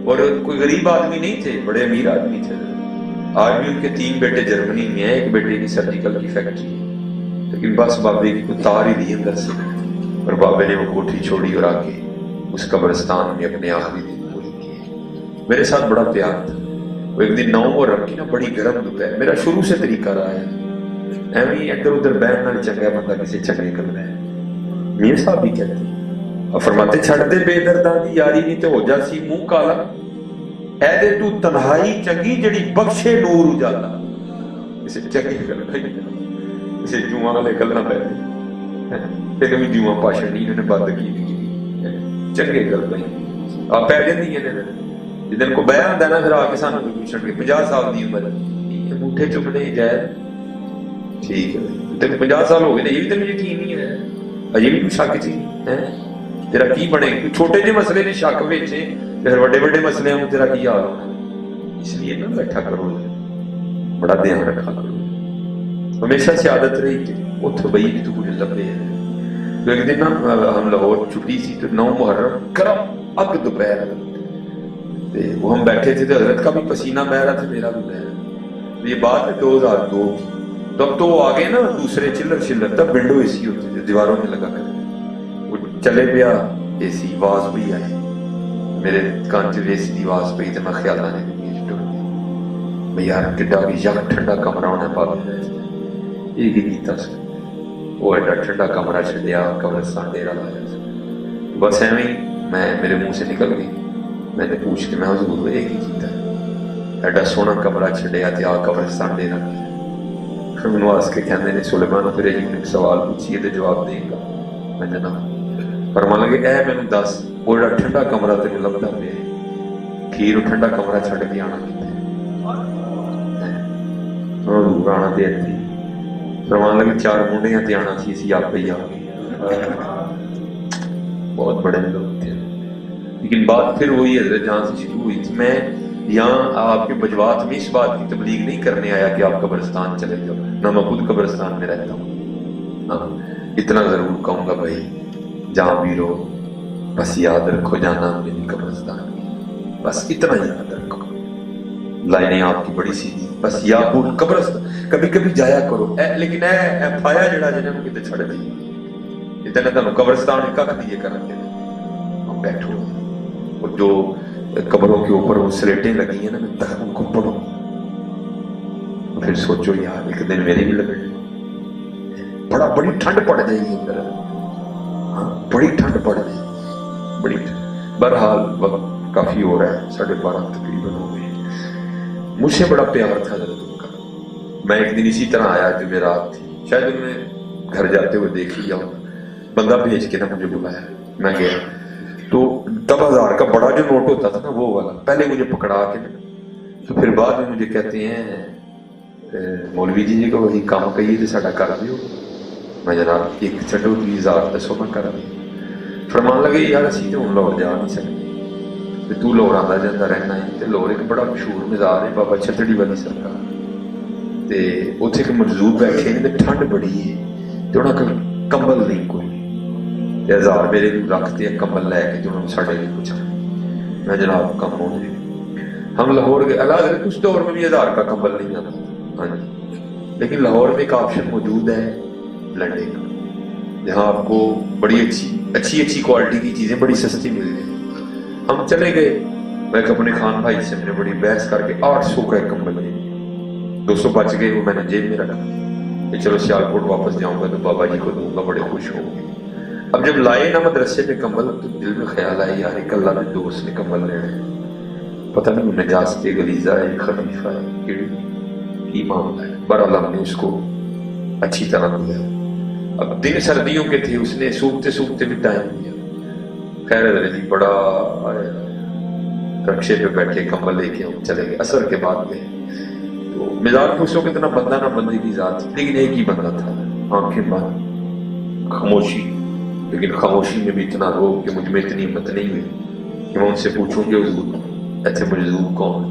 اور کوئی غریب آدمی نہیں تھے، بڑے امیر آدمی تھے۔ آج بھی ان کے 3 بیٹے جرمنی میں ہیں، ایک بیٹے کی سرجیکل کی فیکٹری ہے، لیکن بس بابے کی کوئی تار ہی دی اندر سے، اور بابے نے وہ کوٹھی چھوڑی اور آ کے اس قبرستان میں اپنے آخری دن پورے کیے۔ میرے ساتھ بڑا پیار تھا۔ وہ ایک دن 9 اور رکھی نا بڑی گرم دوپہر، میرا شروع سے طریقہ رہا ہے ایویں ادھر ادھر بہن نال چنگا بندہ کسی چنگے کرنا ہے، میاں صاحب بھی کہتے ہیں، اور فرماتے چھڑ دے بے درداں دی یاری نہیں تے ہو جا سی منہ کالا، اے دے تو تنہائی چنگی جڑی بخشے نور اجالا۔ اسے چنگی گل بھائی، اسے جواں والے گلاں پہ پھر بھی جواں پاشن نہیں انہوں نے بند کی، چنگے گل بھائی آپ پہ دیں دیئے نے جدن کو بیان دینا پھر آکے سانوں کو پوچھن گے 50 سال دی عمر انگوٹھے چکنے جائے ٹھیک ہے तेन 50 साल हो गए ये भी तेन यकीन नहीं है, अजे भी तू शक च है, तेरा की बने? छोटे जे मसले ने शक विच फिर बड़े बड़े मसले में तेरा की हाल होना। इसलिए ना बैठा करो, बड़ा ध्यान रखा करो। हमेशा से आदत रही कि उठ बई भी तू कुछ लभे है। तो एक दिन ना हम लाहौर छुट्टी सी तो 9 मुहर्रम गर्म अग दोपहर, वो हम बैठे थे तो हजरत का भी पसीना बह रहा था, मेरा भी बह रहा। ये बात है 2002 की। तो अब तो वो आ गए ना दूसरे चिल्लर चिल्लर, तब विंडो एसी होते थे दीवारों में लगा कर, वो चले पिया एसी, आवाज भी आई मेरे कान च एसी की आवाज पई तो मैं ख्याल आने भाई यार किड्डा भी यक ठंडा कमरा होना पा ये कीता सी, वो एडा ठंडा कमरा छड्डिया, कब्रिस्तान डेरा लाया। बस एवं ही मैं मेरे मुंह से निकल गई, मैंने पूछ के मैं हजूर ये की कीता, एडा सोहना कमरा छड्डिया ते आ कब्रिस्तान डेरा लाया। मैनू हस के कहते ने सुलेमान फिर एक सवाल पूछिए तो जवाब देगा। मैं जनाब फरमान लगे ए मैनू दस वो जेड़ा ठंडा कमरा तेन लभदा पे खीर ठंडा कमरा छड्ड के आना किते आना ते इत्थे फरमान लगे 4 मुंडियां ते आना सी असीं आपे ही आ गए। बहुत बड़े लोग थे। लेकिन बात फिर वही हजरत जहाँ से शुरू हुई थी, मैं यहाँ आपके बजवात में इस बात की तबलीग नहीं करने आया कि आप कब्रिस्तान चले जाओ, ना मैं खुद कब्रिस्तान में रहता हूँ। हाँ इतना जरूर कहूँगा भाई जहाँ भी रहो बस याद रखो जाना मेरी कब्रिस्तान, बस इतना याद रखो। लाइनें आपकी बड़ी सीधी, बस याकूब कब्रिस्तान कभी कभी जाया करो लेकिन फाया जड़ा जिन्हें कितने छड़ दी इतने तुम कब्रिस्तान कख दिए कर बैठो, और जो कब्रों के ऊपर वो स्लेटें लगी हैं ना उनको पढ़ो, फिर सोचो यार एक दिन मेरी भी लगे, बड़ी ठंड पड़ जाएगी अंदर, हाँ बड़ी ठंड पड़ जाएगी, बड़ी ठंड। बहरहाल वक्त काफी हो रहा है, 12:30 तकरीबन हो गई। मुझसे बड़ा प्यार था हजरत का। मैं एक दिन इसी तरह आया जो मेरी रात थी, शायद उन्होंने घर जाते हुए देख लिया होगा, बंदा भेज के ना मुझे बुलाया, मैं गया तो 10,000 का बड़ा जो नोट होता था ना वो वाला, पहले मुझे पकड़ा के ना, तो फिर बाद में मुझे कहते हैं मौलवी जी को वही काम कहिए तो साडा कर दियो। मैं जनाब एक छड्डो 20,000 दसो मैं कर दी। फरमान लगे यार असीं तो हुण लाहौर जा नहीं सकते, तू लाहौर आंदा जांदा रहना है, तो लाहौर एक बड़ा मशहूर मज़ार है बाबा छतड़ी वाली सरकार, ते उत्थे एक मजदूर बैठे ने, ठंड बड़ी है तो उन्हां कोल कंबल नहीं कोई, 1000 मेरे रखते कंबल लैके जो उन्होंने साढ़े लिए पूछा। मैं जनाब कम हो गए, हम लाहौर गए, अलग उस दौर में भी 1000 का कंबल नहीं आता, हाँ जी, लेकिन लाहौर में एक ऑप्शन मौजूद है लंडे का, जहाँ आपको बड़ी अच्छी क्वालिटी की चीज़ें बड़ी सस्ती मिल गई। हम चले गए, मैं अपने खान भाई से मैंने बड़ी बहस करके 800 का एक कंबल ले, 200 बच गए, वो मैंने जेब में रखा कि चलो सियालकोट वापस जाऊंगा तो बाबा जी को दूंगा, बड़े खुश होंगे। अब जब लाए ना मदरसे पे कंबल तो दिल में ख्याल आया यार एक अल्लाह के दोस्त ने कंबल लेना है, पता नहीं नजास्त गलीजा है खलीफा है की मामला है, बहरहाल हमने उसको अच्छी तरह दिया। अब दिन सर्दियों के थे, उसने सूखते सूखते भी टाइम दिया, खैर जी बड़ा रक्शे पे बैठे कंबल लेके हम चले गए। असर के बाद गए तो मिजाज खुशों के इतना बंदा ना बंदे की जात, लेकिन एक ही बंदा था, आंखें बंद खामोशी, लेकिन खामोशी में भी इतना रोक कि मुझ में इतनी हिम्मत नहीं हुई कि मैं उनसे पूछूं कि हुजूर ऐसे मजदूर कौन,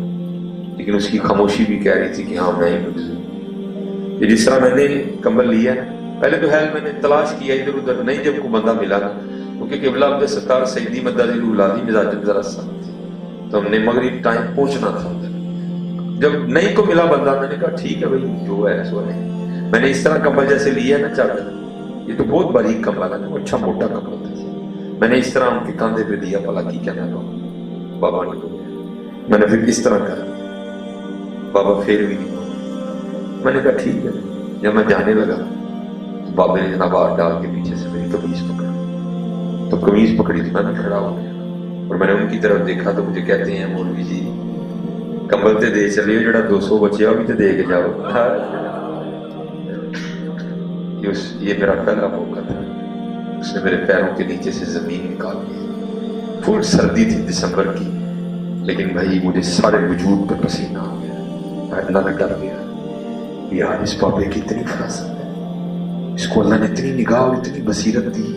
लेकिन उसकी खामोशी भी कह रही थी कि हाँ मैं ही मजदूर। जिस तरह मैंने कंबल लिया पहले तो है मैंने तलाश किया इधर उधर, नहीं जब को बंदा मिला ना, क्योंकि किबला अब्दुल सत्तार सईदी मद्दाजी रूलानी मिजाज जरा सख्त थी, तो हमने मगरिब टाइम पहुंचना था उधर। जब नहीं को मिला बंदा, मैंने कहा ठीक है भाई जो है सो है। मैंने इस तरह कंबल जैसे लिया ना चादर, ये तो बहुत बारीक कंबल है ना, अच्छा मोटा कंबल था, मैंने इस तरह उनके कंधे पे दिया, भला की कहना तो बाबा ने तो मैंने फिर इस तरह कर, बाबा फिर भी नहीं, मैंने कहा ठीक है। जब मैं जाने लगा बाबे ने जनाब हाथ डाल के पीछे से मेरी कमीज पकड़ा, तो कमीज पकड़ी थी, मैं खड़ा हो गया और मैंने उनकी तरफ देखा तो मुझे कहते हैं मौलवी जी कंबल ते दे चलिए, जरा 200 बचिया भी तो दे के जाओ। ये मेरा पहला मौका था, उसने मेरे पैरों के नीचे से जमीन निकाल दी। फुल सर्दी थी दिसंबर की, लेकिन भाई मुझे सारे वजूद पे पसीना आ गया, अल्लाह ने डर गया यार इस बाबे की इतनी फरासत है, اس کو اللہ نے اتنی نگاہ اور اتنی بصیرت دی.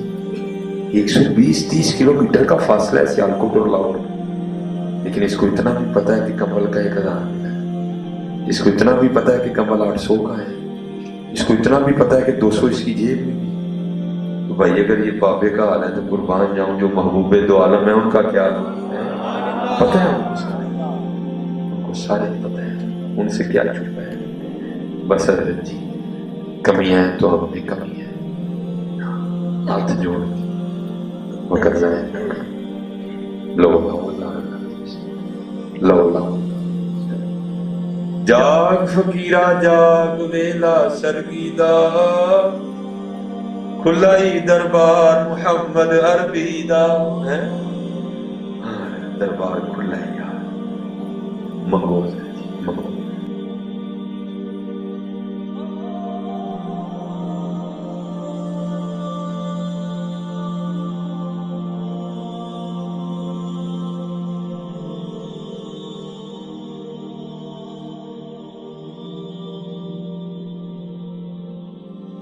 120-30 کلومیٹر کا فاصلہ ہے سیالکوٹ اور لاہور، لیکن اس کو اتنا بھی پتا ہے کہ کمبل کا 1000 ہے، اس کو اتنا بھی پتا ہے کہ کمبل 800 کا ہے، اس کو اتنا بھی پتا ہے کہ 200 اس کی جیب میں بھی. تو بھائی اگر یہ بابے کا حال ہے تو قربان جاؤں جو محبوب دو عالم ہے ان کا کیا حال ہے؟ پتہ ہے ان کو سارے پتہ ہے، ان سے کیا چھپا ہے. بس حضرت جی کمیاں ہیں تو ہم میں کمی ہے، ہاتھ جوڑ مقدر ہے لو لو جاگ فقیرہ جاگ ویلا سرگیدہ، کھلائی دربار محمد عربی دا ہے، دربار کھلا ہے یار منگو